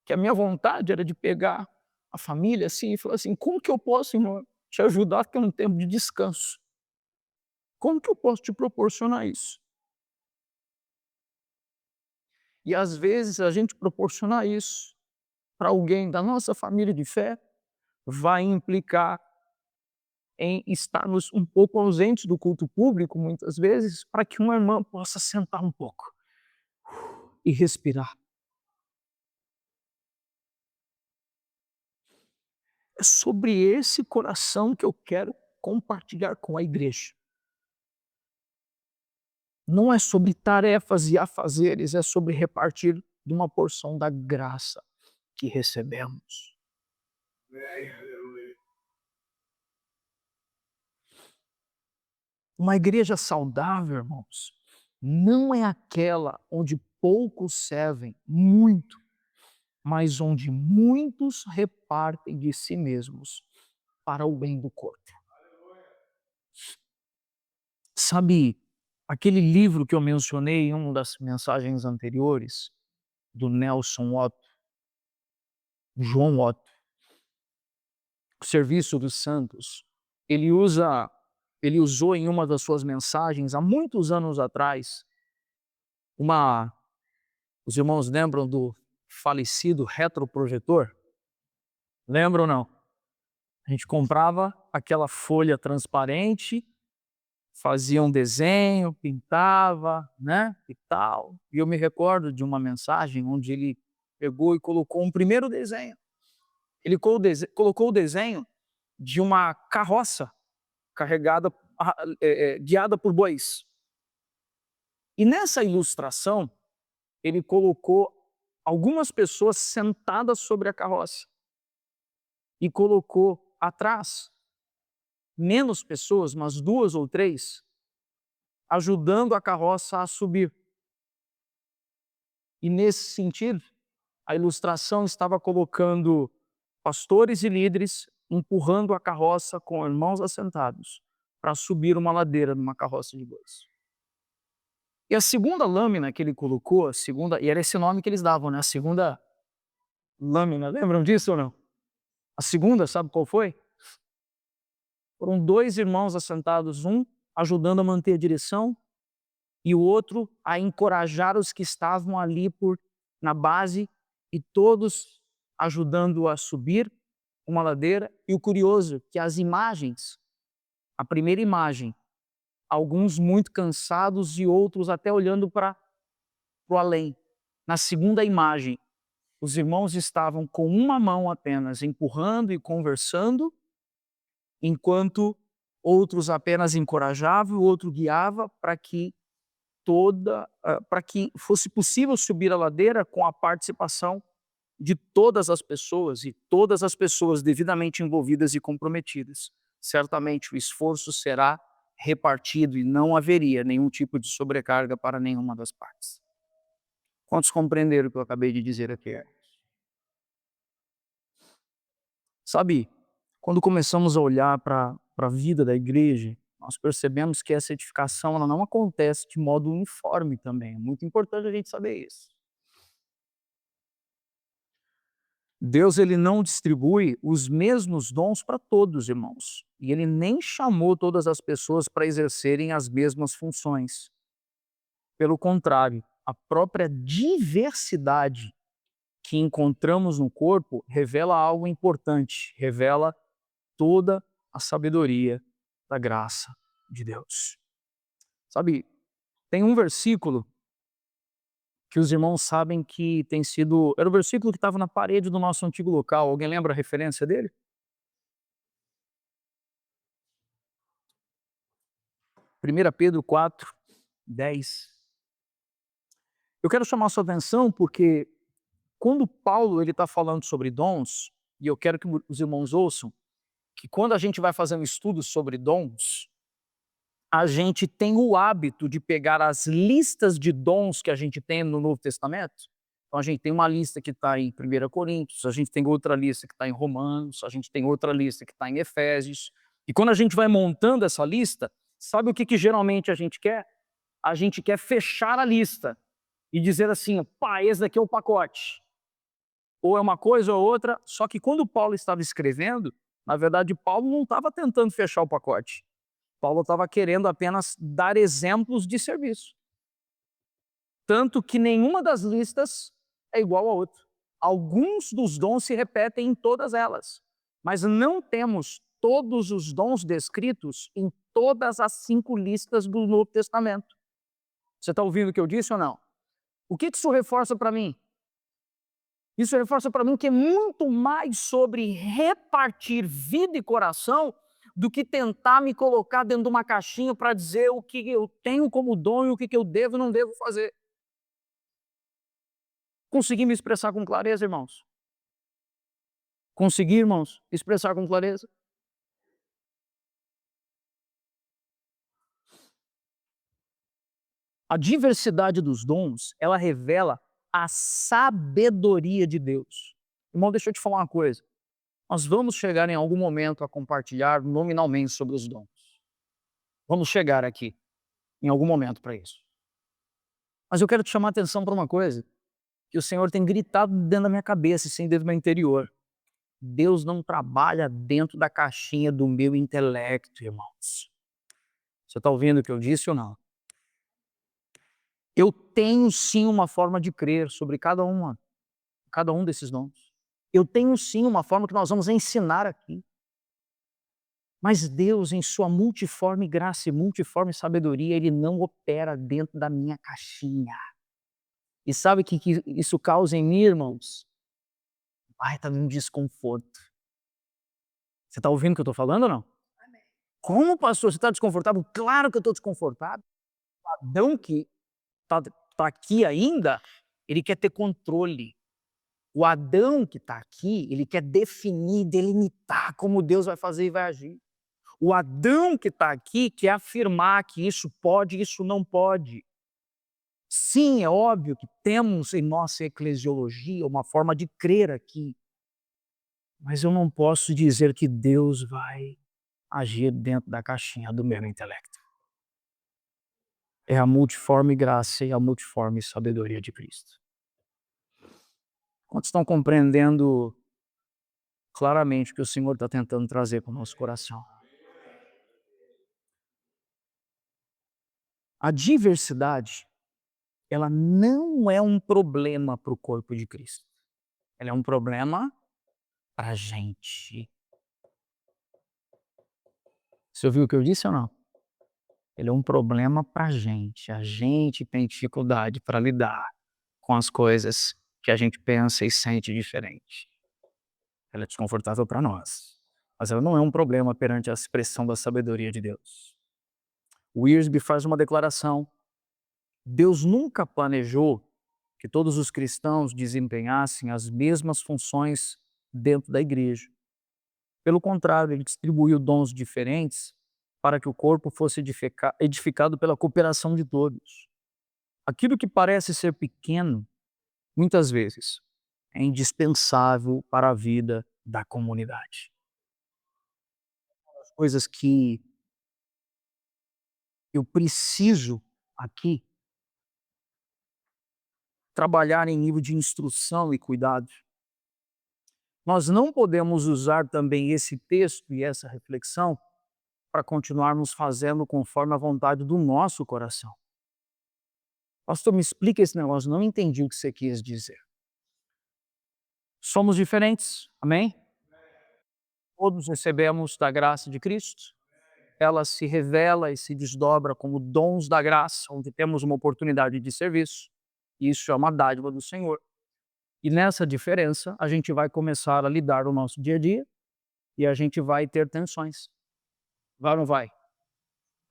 que a minha vontade era de pegar a família assim e falar assim: "Como que eu posso, irmão, te ajudar a ter um tempo de descanso? Como que eu posso te proporcionar isso?" E às vezes a gente proporcionar isso para alguém da nossa família de fé vai implicar em estarmos um pouco ausentes do culto público, muitas vezes, para que uma irmã possa sentar um pouco e respirar. É sobre esse coração que eu quero compartilhar com a igreja. Não é sobre tarefas e afazeres, é sobre repartir de uma porção da graça que recebemos. Uma igreja saudável, irmãos, não é aquela onde poucos servem muito, mas onde muitos repartem de si mesmos para o bem do corpo. Sabe, aquele livro que eu mencionei em uma das mensagens anteriores, do Nelson Otto, João Otto, o Serviço dos Santos, ele usou em uma das suas mensagens, há muitos anos atrás, uma os irmãos lembram do falecido retroprojetor? Lembram ou não? A gente comprava aquela folha transparente, fazia um desenho, pintava, né, e tal. E eu me recordo de uma mensagem onde ele pegou e colocou um primeiro desenho. Ele colocou o desenho de uma carroça carregada, guiada por bois. E nessa ilustração, ele colocou algumas pessoas sentadas sobre a carroça e colocou atrás menos pessoas, mas 2 ou 3, ajudando a carroça a subir. E nesse sentido, a ilustração estava colocando pastores e líderes empurrando a carroça com irmãos assentados para subir uma ladeira numa carroça de bois. E a segunda lâmina que ele colocou, e era esse nome que eles davam, né? A segunda lâmina, lembram disso ou não? A segunda, sabe qual foi? Foram 2 irmãos assentados, um ajudando a manter a direção e o outro a encorajar os que estavam ali na base, e todos ajudando a subir uma ladeira. E o curioso que as imagens, a primeira imagem, alguns muito cansados e outros até olhando para o além. Na segunda imagem, os irmãos estavam com uma mão apenas empurrando e conversando, enquanto outros apenas encorajavam, o outro guiava para que fosse possível subir a ladeira com a participação de todas as pessoas, e todas as pessoas devidamente envolvidas e comprometidas. Certamente o esforço será repartido e não haveria nenhum tipo de sobrecarga para nenhuma das partes. Quantos compreenderam o que eu acabei de dizer aqui? Sabe, quando começamos a olhar para a vida da igreja, nós percebemos que essa edificação ela não acontece de modo uniforme também. É muito importante a gente saber isso. Deus ele não distribui os mesmos dons para todos, irmãos. E ele nem chamou todas as pessoas para exercerem as mesmas funções. Pelo contrário, a própria diversidade que encontramos no corpo revela algo importante, revela toda a sabedoria da graça de Deus. Sabe, tem um versículo que os irmãos sabem que era o versículo que estava na parede do nosso antigo local. Alguém lembra a referência dele? 1 Pedro 4:10. Eu quero chamar a sua atenção porque quando Paulo ele está falando sobre dons, e eu quero que os irmãos ouçam, que quando a gente vai fazer um estudo sobre dons, a gente tem o hábito de pegar as listas de dons que a gente tem no Novo Testamento. Então a gente tem uma lista que está em 1 Coríntios, a gente tem outra lista que está em Romanos, a gente tem outra lista que está em Efésios. E quando a gente vai montando essa lista, sabe o que geralmente a gente quer? A gente quer fechar a lista e dizer assim, pá, esse daqui é o pacote. Ou é uma coisa ou outra, só que quando Paulo estava escrevendo, na verdade Paulo não estava tentando fechar o pacote. Paulo estava querendo apenas dar exemplos de serviço. Tanto que nenhuma das listas é igual a outra. Alguns dos dons se repetem em todas elas, mas não temos todos os dons descritos em todas as 5 listas do Novo Testamento. Você está ouvindo o que eu disse ou não? O que isso reforça para mim? Isso reforça para mim que é muito mais sobre repartir vida e coração do que tentar me colocar dentro de uma caixinha para dizer o que eu tenho como dom e o que eu devo e não devo fazer. Consegui me expressar com clareza, irmãos? Consegui, irmãos, expressar com clareza? A diversidade dos dons, ela revela a sabedoria de Deus. Irmão, deixa eu te falar uma coisa. Nós vamos chegar em algum momento a compartilhar nominalmente sobre os dons. Vamos chegar aqui, em algum momento para isso. Mas eu quero te chamar a atenção para uma coisa, que o Senhor tem gritado dentro da minha cabeça e sim dentro do meu interior. Deus não trabalha dentro da caixinha do meu intelecto, irmãos. Você está ouvindo o que eu disse ou não? Eu tenho sim uma forma de crer sobre cada um desses dons. Eu tenho sim uma forma que nós vamos ensinar aqui. Mas Deus, em sua multiforme graça e multiforme sabedoria, Ele não opera dentro da minha caixinha. E sabe o que isso causa em mim, irmãos? Ai, tá um desconforto. Você está ouvindo o que eu estou falando ou não? Como, pastor, você está desconfortável? Claro que eu estou desconfortável. O Adão que está aqui ainda, ele quer ter controle. O Adão que está aqui, ele quer definir, delimitar como Deus vai fazer e vai agir. O Adão que está aqui quer afirmar que isso pode e isso não pode. Sim, é óbvio que temos em nossa eclesiologia uma forma de crer aqui, mas eu não posso dizer que Deus vai agir dentro da caixinha do meu intelecto. É a multiforme graça e a multiforme sabedoria de Cristo. Quantos estão compreendendo claramente o que o Senhor está tentando trazer para o nosso coração? A diversidade, ela não é um problema para o corpo de Cristo. Ela é um problema para a gente. Você ouviu o que eu disse ou não? Ele é um problema para a gente. A gente tem dificuldade para lidar com as coisas que a gente pensa e sente diferente. Ela é desconfortável para nós, mas ela não é um problema perante a expressão da sabedoria de Deus. Wiersbe faz uma declaração: Deus nunca planejou que todos os cristãos desempenhassem as mesmas funções dentro da igreja. Pelo contrário, ele distribuiu dons diferentes para que o corpo fosse edificado pela cooperação de todos. Aquilo que parece ser pequeno, muitas vezes, é indispensável para a vida da comunidade. As coisas que eu preciso aqui trabalhar em nível de instrução e cuidado. Nós não podemos usar também esse texto e essa reflexão para continuarmos fazendo conforme a vontade do nosso coração. Pastor, me explica esse negócio, não entendi o que você quis dizer. Somos diferentes, amém? Todos recebemos da graça de Cristo. Ela se revela e se desdobra como dons da graça, onde temos uma oportunidade de serviço. Isso é uma dádiva do Senhor. E nessa diferença, a gente vai começar a lidar no nosso dia a dia e a gente vai ter tensões. Vai ou não vai?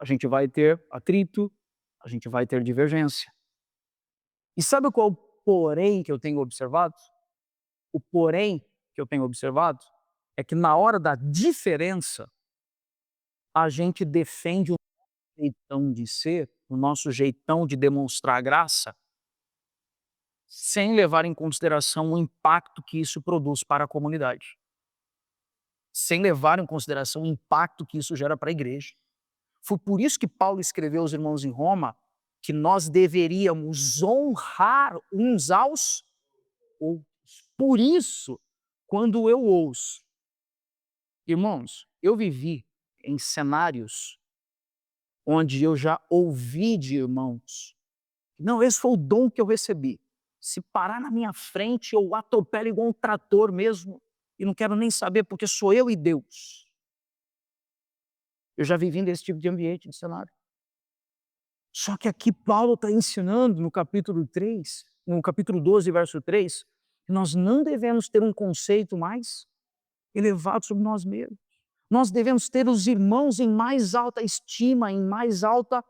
A gente vai ter atrito, a gente vai ter divergência. E sabe qual o porém que eu tenho observado? O porém que eu tenho observado é que na hora da diferença, a gente defende o nosso jeitão de ser, o nosso jeitão de demonstrar graça, sem levar em consideração o impacto que isso produz para a comunidade. Sem levar em consideração o impacto que isso gera para a igreja. Foi por isso que Paulo escreveu aos irmãos em Roma que nós deveríamos honrar uns aos outros. Por isso, quando eu ouço, irmãos, eu vivi em cenários onde eu já ouvi de irmãos, não, esse foi o dom que eu recebi. Se parar na minha frente, eu atropelo igual um trator mesmo, e não quero nem saber, porque sou eu e Deus. Eu já vivi nesse tipo de ambiente, de cenário. Só que aqui Paulo está ensinando no capítulo 3, no capítulo 12, verso 3, que nós não devemos ter um conceito mais elevado sobre nós mesmos. Nós devemos ter os irmãos em mais alta estima, em mais alta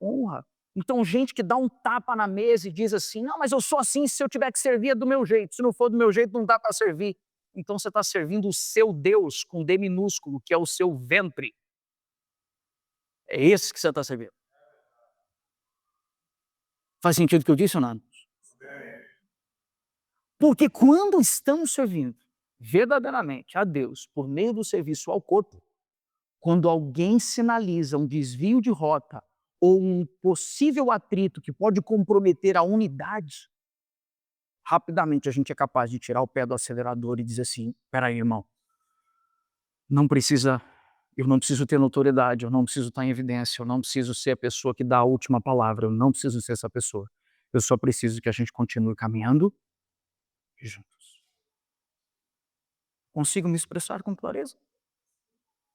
honra. Então, gente que dá um tapa na mesa e diz assim: não, mas eu sou assim, se eu tiver que servir é do meu jeito, se não for do meu jeito não dá para servir. Então você está servindo o seu Deus com D minúsculo, que é o seu ventre. É esse que você está servindo. Faz sentido o que eu disse ou não? Porque quando estamos servindo verdadeiramente a Deus por meio do serviço ao corpo, quando alguém sinaliza um desvio de rota ou um possível atrito que pode comprometer a unidade, rapidamente a gente é capaz de tirar o pé do acelerador e dizer assim: espera aí, irmão, não precisa, eu não preciso ter notoriedade, eu não preciso estar em evidência, eu não preciso ser a pessoa que dá a última palavra, eu não preciso ser essa pessoa. Eu só preciso que a gente continue caminhando juntos. Consigo me expressar com clareza?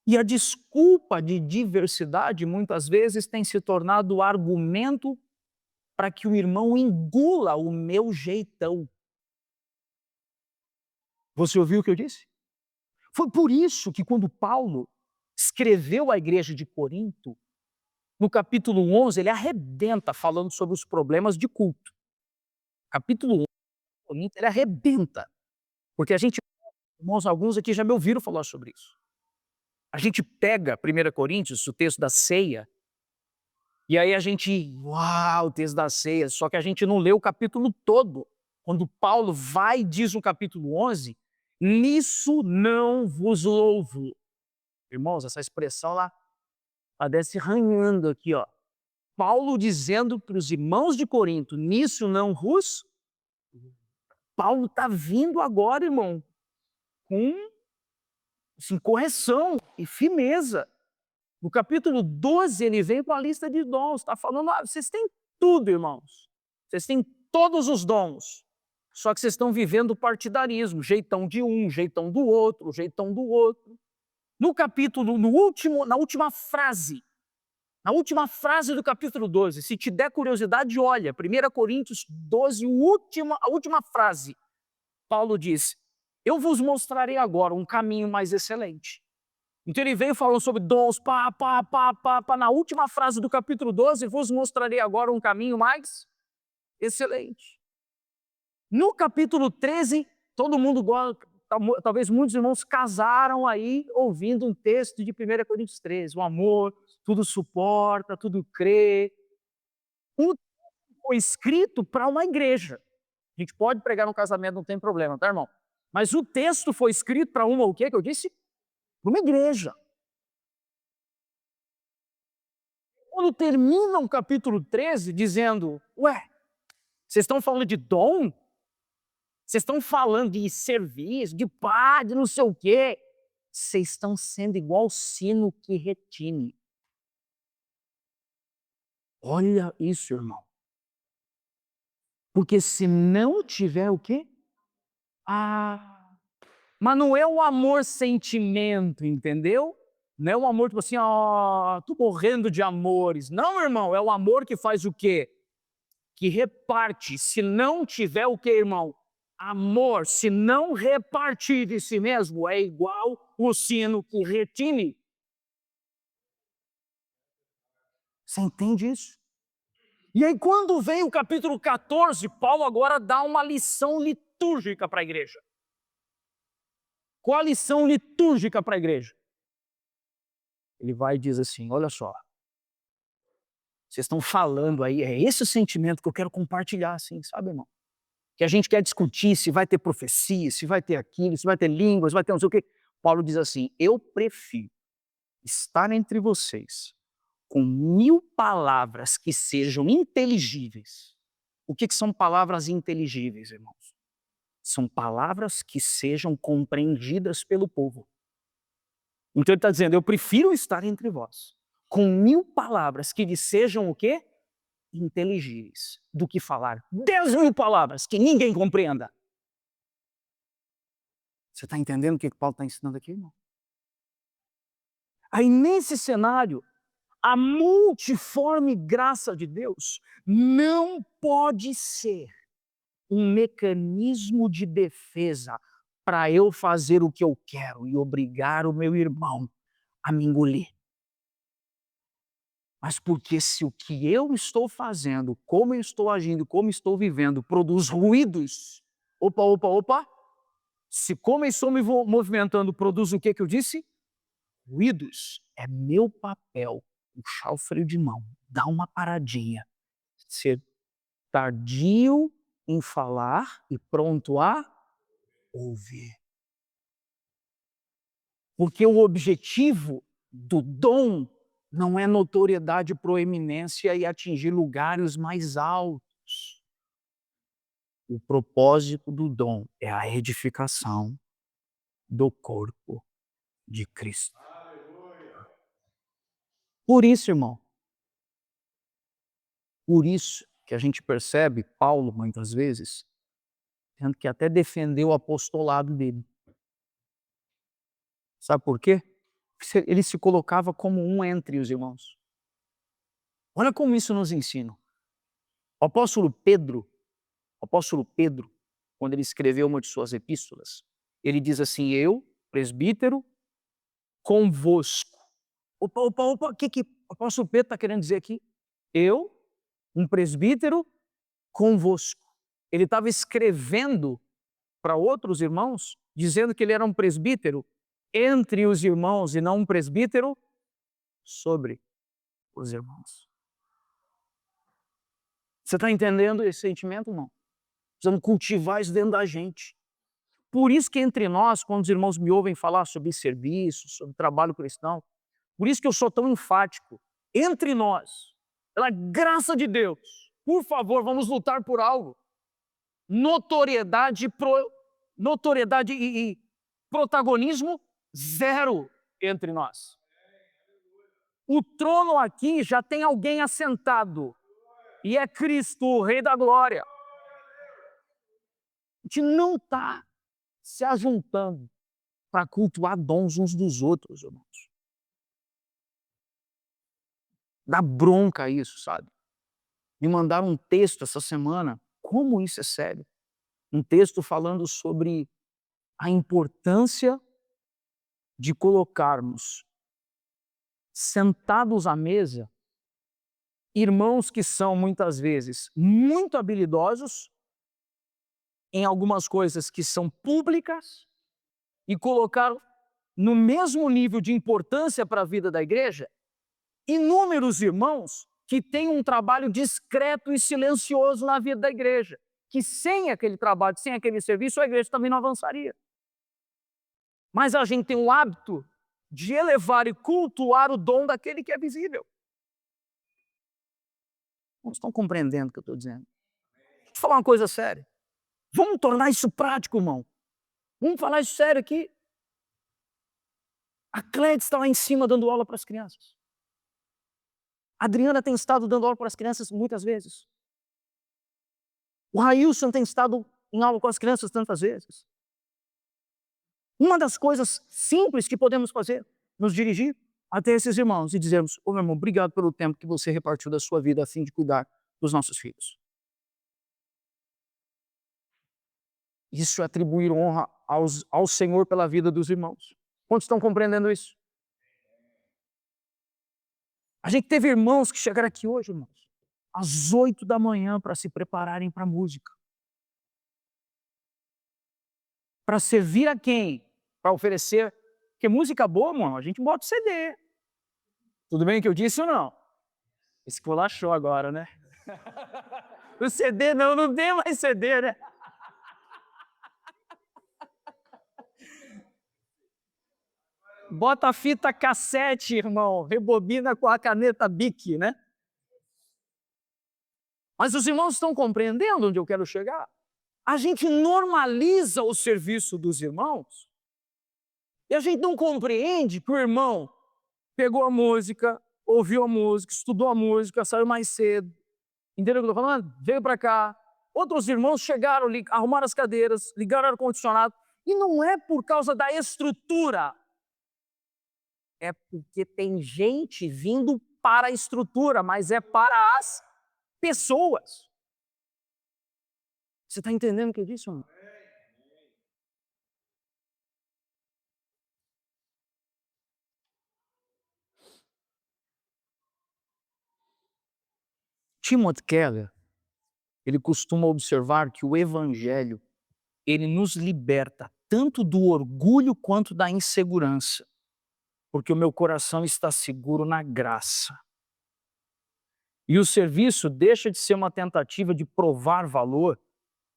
E a desculpa de diversidade muitas vezes tem se tornado o argumento para que o irmão engula o meu jeitão. Você ouviu o que eu disse? Foi por isso que quando Paulo escreveu à igreja de Corinto, no capítulo 11, ele arrebenta falando sobre os problemas de culto. Capítulo 11, Corinto, ele arrebenta. Porque a gente, irmãos, alguns aqui já me ouviram falar sobre isso. A gente pega 1 Coríntios, o texto da ceia, e aí a gente, uau, o texto da ceia, só que a gente não lê o capítulo todo. Quando Paulo vai e diz no capítulo 11, nisso não vos louvo. Irmãos, essa expressão lá, ela desce ranhando aqui, ó. Paulo dizendo para os irmãos de Corinto, nisso não vos. Paulo está vindo agora, irmão, com assim, correção e firmeza. No capítulo 12, ele vem com a lista de dons, está falando, vocês têm tudo, irmãos. Vocês têm todos os dons. Só que vocês estão vivendo o partidarismo, jeitão de um, jeitão do outro, jeitão do outro. No capítulo, na última frase do capítulo 12, se te der curiosidade, olha, 1 Coríntios 12, a última frase, Paulo diz, eu vos mostrarei agora um caminho mais excelente. Então ele veio falando sobre dons, na última frase do capítulo 12, vos mostrarei agora um caminho mais excelente. No capítulo 13, todo mundo gosta, talvez muitos irmãos casaram aí ouvindo um texto de 1 Coríntios 13, o amor, tudo suporta, tudo crê. O texto foi escrito para uma igreja. A gente pode pregar no casamento, não tem problema, tá, irmão? Mas o texto foi escrito para uma o quê que eu disse? Para uma igreja. Quando termina o capítulo 13 dizendo, vocês estão falando de dom? Vocês estão falando de serviço, de pá, de não sei o quê? Vocês estão sendo igual sino que retine. Olha isso, irmão. Porque se não tiver o quê? Mas não é o amor sentimento, entendeu? Não é o amor tipo assim, tô morrendo de amores. Não, irmão, é o amor que faz o quê? Que reparte. Se não tiver o quê, irmão? Amor, se não repartir de si mesmo, é igual o sino que retine. Você entende isso? E aí, quando vem o capítulo 14, Paulo agora dá uma lição litúrgica para a igreja. Qual a lição litúrgica para a igreja? Ele vai e diz assim, olha só, vocês estão falando aí, é esse o sentimento que eu quero compartilhar, assim, sabe, irmão? Que a gente quer discutir se vai ter profecia, se vai ter aquilo, se vai ter línguas, se vai ter não sei o quê. Paulo diz assim, eu prefiro estar entre vocês com 1000 palavras que sejam inteligíveis. O que são palavras inteligíveis, irmãos? São palavras que sejam compreendidas pelo povo. Então ele está dizendo, eu prefiro estar entre vós com 1000 palavras que lhes sejam o quê? Inteligíveis, do que falar 10.000 palavras que ninguém compreenda. Você está entendendo o que Paulo está ensinando aqui, irmão? Aí nesse cenário, a multiforme graça de Deus não pode ser um mecanismo de defesa para eu fazer o que eu quero e obrigar o meu irmão a me engolir. Mas porque se o que eu estou fazendo, como eu estou agindo, como estou vivendo, produz ruídos, opa, se como eu estou me movimentando produz o que eu disse? Ruídos, é meu papel puxar o freio de mão, dar uma paradinha, ser tardio em falar e pronto a ouvir. Porque o objetivo do dom não é notoriedade, proeminência e atingir lugares mais altos. O propósito do dom é a edificação do corpo de Cristo. Por isso, irmão, por isso que a gente percebe Paulo, muitas vezes, tendo que até defender o apostolado dele. Sabe por quê? Ele se colocava como um entre os irmãos. Olha como isso nos ensina. O apóstolo Pedro, quando ele escreveu uma de suas epístolas, ele diz assim: eu, presbítero, convosco. Opa, o que o apóstolo Pedro está querendo dizer aqui? Eu, um presbítero, convosco. Ele estava escrevendo para outros irmãos, dizendo que ele era um presbítero entre os irmãos e não um presbítero sobre os irmãos. Você está entendendo esse sentimento, irmão? Precisamos cultivar isso dentro da gente. Por isso que entre nós, quando os irmãos me ouvem falar sobre serviço, sobre trabalho cristão, por isso que eu sou tão enfático. Entre nós, pela graça de Deus, por favor, vamos lutar por algo. Notoriedade e protagonismo zero entre nós. O trono aqui já tem alguém assentado, e é Cristo, o Rei da Glória. A gente não está se ajuntando para cultuar dons uns dos outros, irmãos. Dá bronca isso, sabe? Me mandaram um texto essa semana, como isso é sério. Um texto falando sobre a importância de colocarmos sentados à mesa irmãos que são muitas vezes muito habilidosos em algumas coisas que são públicas e colocar no mesmo nível de importância para a vida da igreja inúmeros irmãos que têm um trabalho discreto e silencioso na vida da igreja, que sem aquele trabalho, sem aquele serviço, a igreja também não avançaria. Mas a gente tem o hábito de elevar e cultuar o dom daquele que é visível. Não estão compreendendo o que eu estou dizendo. Deixa eu falar uma coisa séria. Vamos tornar isso prático, irmão. Vamos falar isso sério aqui. A Clédia está lá em cima dando aula para as crianças. A Adriana tem estado dando aula para as crianças muitas vezes. O Railson tem estado em aula com as crianças tantas vezes. Uma das coisas simples que podemos fazer, nos dirigir até esses irmãos e dizermos: ô meu irmão, obrigado pelo tempo que você repartiu da sua vida a fim de cuidar dos nossos filhos. Isso é atribuir honra ao Senhor pela vida dos irmãos. Quantos estão compreendendo isso? A gente teve irmãos que chegaram aqui hoje, irmãos, às 8 da manhã para se prepararem para a música. Para servir a quem? Para oferecer. Porque música boa, irmão, a gente bota o CD. Tudo bem que eu disse ou não? Esculachou agora, né? O CD não tem mais CD, né? Bota a fita cassete, irmão, rebobina com a caneta Bic, né? Mas os irmãos estão compreendendo onde eu quero chegar? A gente normaliza o serviço dos irmãos e a gente não compreende que o irmão pegou a música, ouviu a música, estudou a música, saiu mais cedo. Entendeu o que eu estou falando? Veio para cá. Outros irmãos chegaram, arrumaram as cadeiras, ligaram o ar-condicionado. E não é por causa da estrutura. É porque tem gente vindo para a estrutura, mas é para as pessoas. Você está entendendo o que eu disse, irmão? Timothy Keller, ele costuma observar que o evangelho, ele nos liberta tanto do orgulho quanto da insegurança, porque o meu coração está seguro na graça. E o serviço deixa de ser uma tentativa de provar valor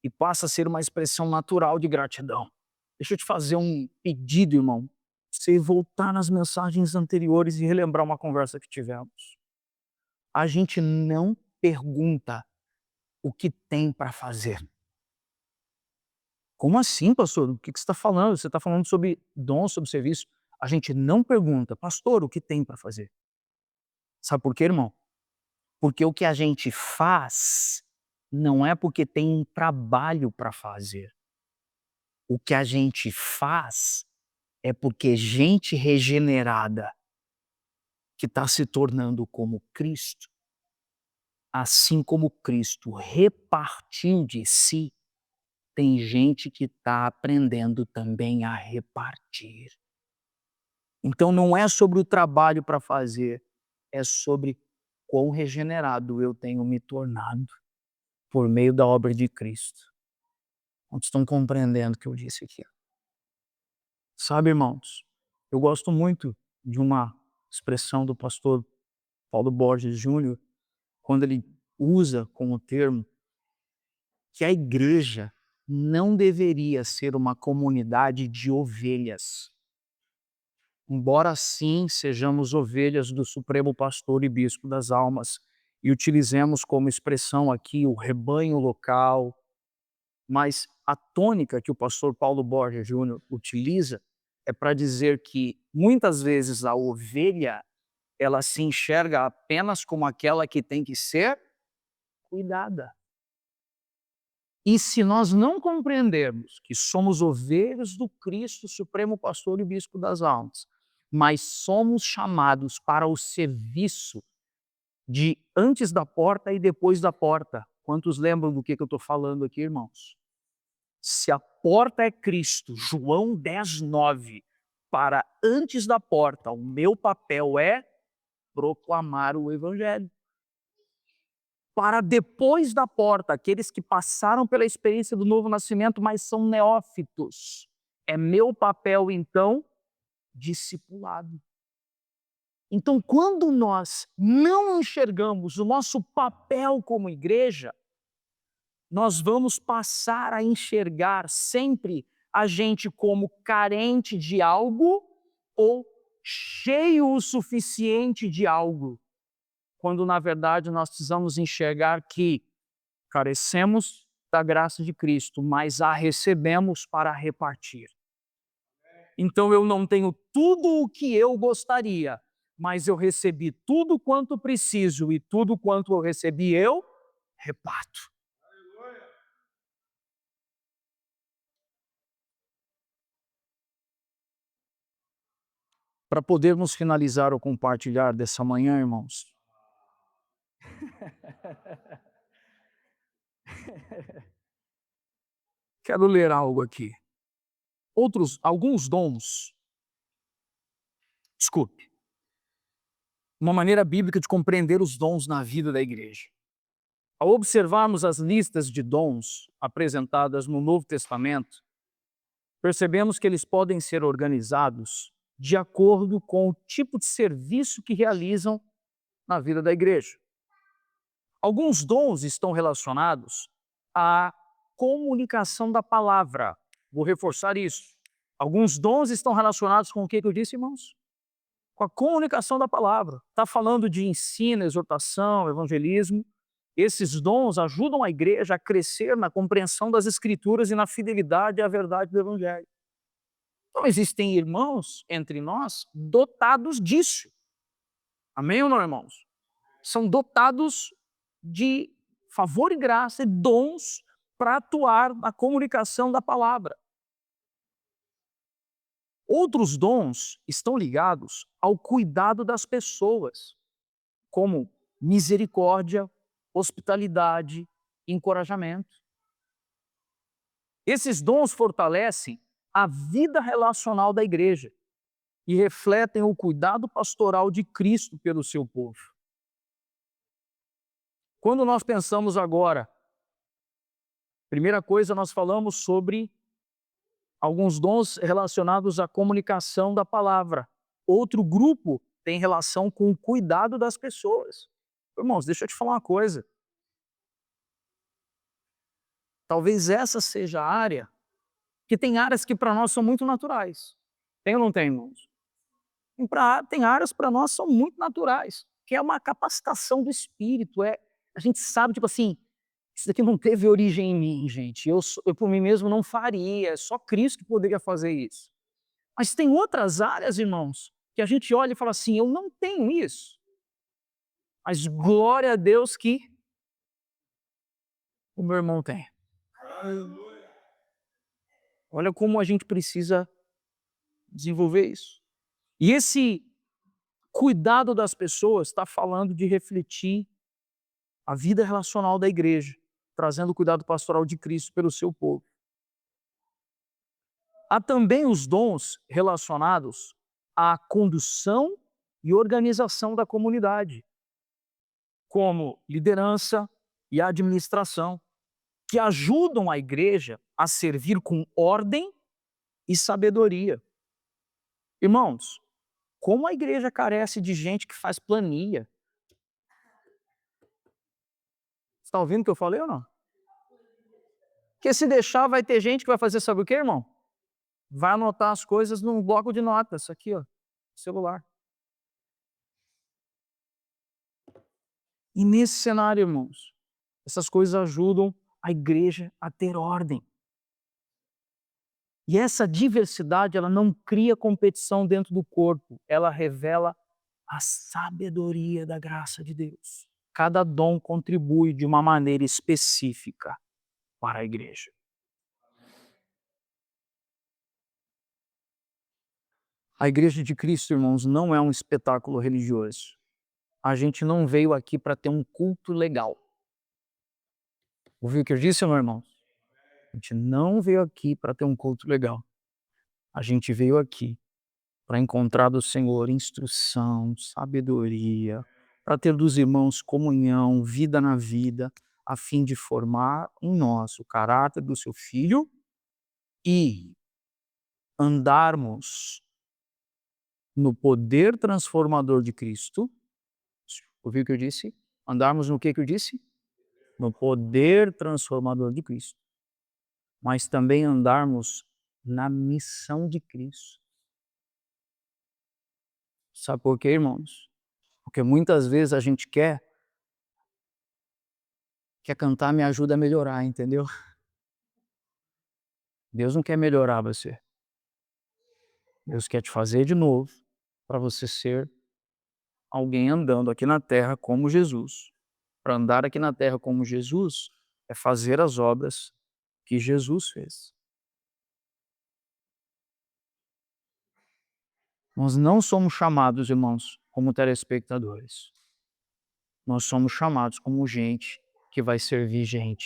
e passa a ser uma expressão natural de gratidão. Deixa eu te fazer um pedido, irmão. Você voltar nas mensagens anteriores e relembrar uma conversa que tivemos. A gente não pergunta o que tem para fazer. Como assim, pastor? O que você está falando? Você está falando sobre dom, sobre serviço. A gente não pergunta, pastor, o que tem para fazer? Sabe por quê, irmão? Porque o que a gente faz não é porque tem um trabalho para fazer. O que a gente faz é porque gente regenerada que está se tornando como Cristo, assim como Cristo repartiu de si, tem gente que está aprendendo também a repartir. Então não é sobre o trabalho para fazer, é sobre quão regenerado eu tenho me tornado por meio da obra de Cristo. Quantos estão compreendendo o que eu disse aqui? Sabe, irmãos, eu gosto muito de uma expressão do pastor Paulo Borges Júnior, quando ele usa como termo que a igreja não deveria ser uma comunidade de ovelhas. Embora sim sejamos ovelhas do Supremo Pastor e Bispo das almas e utilizemos como expressão aqui o rebanho local, mas a tônica que o pastor Paulo Borges Júnior utiliza é para dizer que muitas vezes a ovelha ela se enxerga apenas como aquela que tem que ser cuidada. E se nós não compreendermos que somos ovelhas do Cristo, Supremo Pastor e Bispo das almas, mas somos chamados para o serviço de antes da porta e depois da porta. Quantos lembram do que eu estou falando aqui, irmãos? Se a porta é Cristo, João 10:9, para antes da porta, o meu papel é proclamar o Evangelho. Para depois da porta, aqueles que passaram pela experiência do novo nascimento, mas são neófitos. É meu papel, então, discipulado. Então, quando nós não enxergamos o nosso papel como igreja, nós vamos passar a enxergar sempre a gente como carente de algo ou cheio o suficiente de algo, quando na verdade nós precisamos enxergar que carecemos da graça de Cristo, mas a recebemos para repartir. Então eu não tenho tudo o que eu gostaria, mas eu recebi tudo quanto preciso e tudo quanto eu recebi eu reparto. Para podermos finalizar o compartilhar dessa manhã, irmãos, quero ler algo aqui. Alguns dons, desculpe, uma maneira bíblica de compreender os dons na vida da igreja. Ao observarmos as listas de dons apresentadas no Novo Testamento, percebemos que eles podem ser organizados de acordo com o tipo de serviço que realizam na vida da igreja. Alguns dons estão relacionados à comunicação da palavra. Vou reforçar isso. Alguns dons estão relacionados com o que eu disse, irmãos? Com a comunicação da palavra. Está falando de ensino, exortação, evangelismo. Esses dons ajudam a igreja a crescer na compreensão das Escrituras e na fidelidade à verdade do Evangelho. Então, existem irmãos entre nós dotados disso. Amém ou não, irmãos? São dotados de favor e graça e dons para atuar na comunicação da palavra. Outros dons estão ligados ao cuidado das pessoas, como misericórdia, hospitalidade e encorajamento. Esses dons fortalecem a vida relacional da igreja e refletem o cuidado pastoral de Cristo pelo seu povo. Quando nós pensamos agora, primeira coisa, nós falamos sobre alguns dons relacionados à comunicação da palavra. Outro grupo tem relação com o cuidado das pessoas. Irmãos, deixa eu te falar uma coisa. Talvez essa seja a área, que tem áreas que para nós são muito naturais. Tem ou não tem, irmãos? Tem áreas para nós são muito naturais, que é uma capacitação do espírito, a gente sabe, tipo assim, isso daqui não teve origem em mim, gente, eu por mim mesmo não faria, é só Cristo que poderia fazer isso. Mas tem outras áreas, irmãos, que a gente olha e fala assim: "Eu não tenho isso", mas glória a Deus que o meu irmão tem. Olha como a gente precisa desenvolver isso. E esse cuidado das pessoas está falando de refletir a vida relacional da igreja, trazendo o cuidado pastoral de Cristo pelo seu povo. Há também os dons relacionados à condução e organização da comunidade, como liderança e administração, que ajudam a igreja a servir com ordem e sabedoria. Irmãos, como a igreja carece de gente que faz planilha? Você está ouvindo o que eu falei ou não? Porque se deixar, vai ter gente que vai fazer, sabe o que, irmão? Vai anotar as coisas num bloco de notas, aqui, ó, celular. E nesse cenário, irmãos, essas coisas ajudam a igreja a ter ordem. E essa diversidade, ela não cria competição dentro do corpo, ela revela a sabedoria da graça de Deus. Cada dom contribui de uma maneira específica para a igreja. A igreja de Cristo, irmãos, não é um espetáculo religioso. A gente não veio aqui para ter um culto legal. Ouviu o que eu disse, meu irmão? A gente não veio aqui para ter um culto legal. A gente veio aqui para encontrar do Senhor instrução, sabedoria, para ter dos irmãos comunhão, vida na vida, a fim de formar em nós o caráter do seu Filho e andarmos no poder transformador de Cristo. Ouviu o que eu disse? Andarmos no que eu disse? No poder transformador de Cristo. Mas também andarmos na missão de Cristo. Sabe por quê, irmãos? Porque muitas vezes a gente quer cantar "Me ajuda a melhorar", entendeu? Deus não quer melhorar você. Deus quer te fazer de novo para você ser alguém andando aqui na terra como Jesus. Para andar aqui na terra como Jesus é fazer as obras que Jesus fez. Nós não somos chamados, irmãos, como telespectadores. Nós somos chamados como gente que vai servir gente.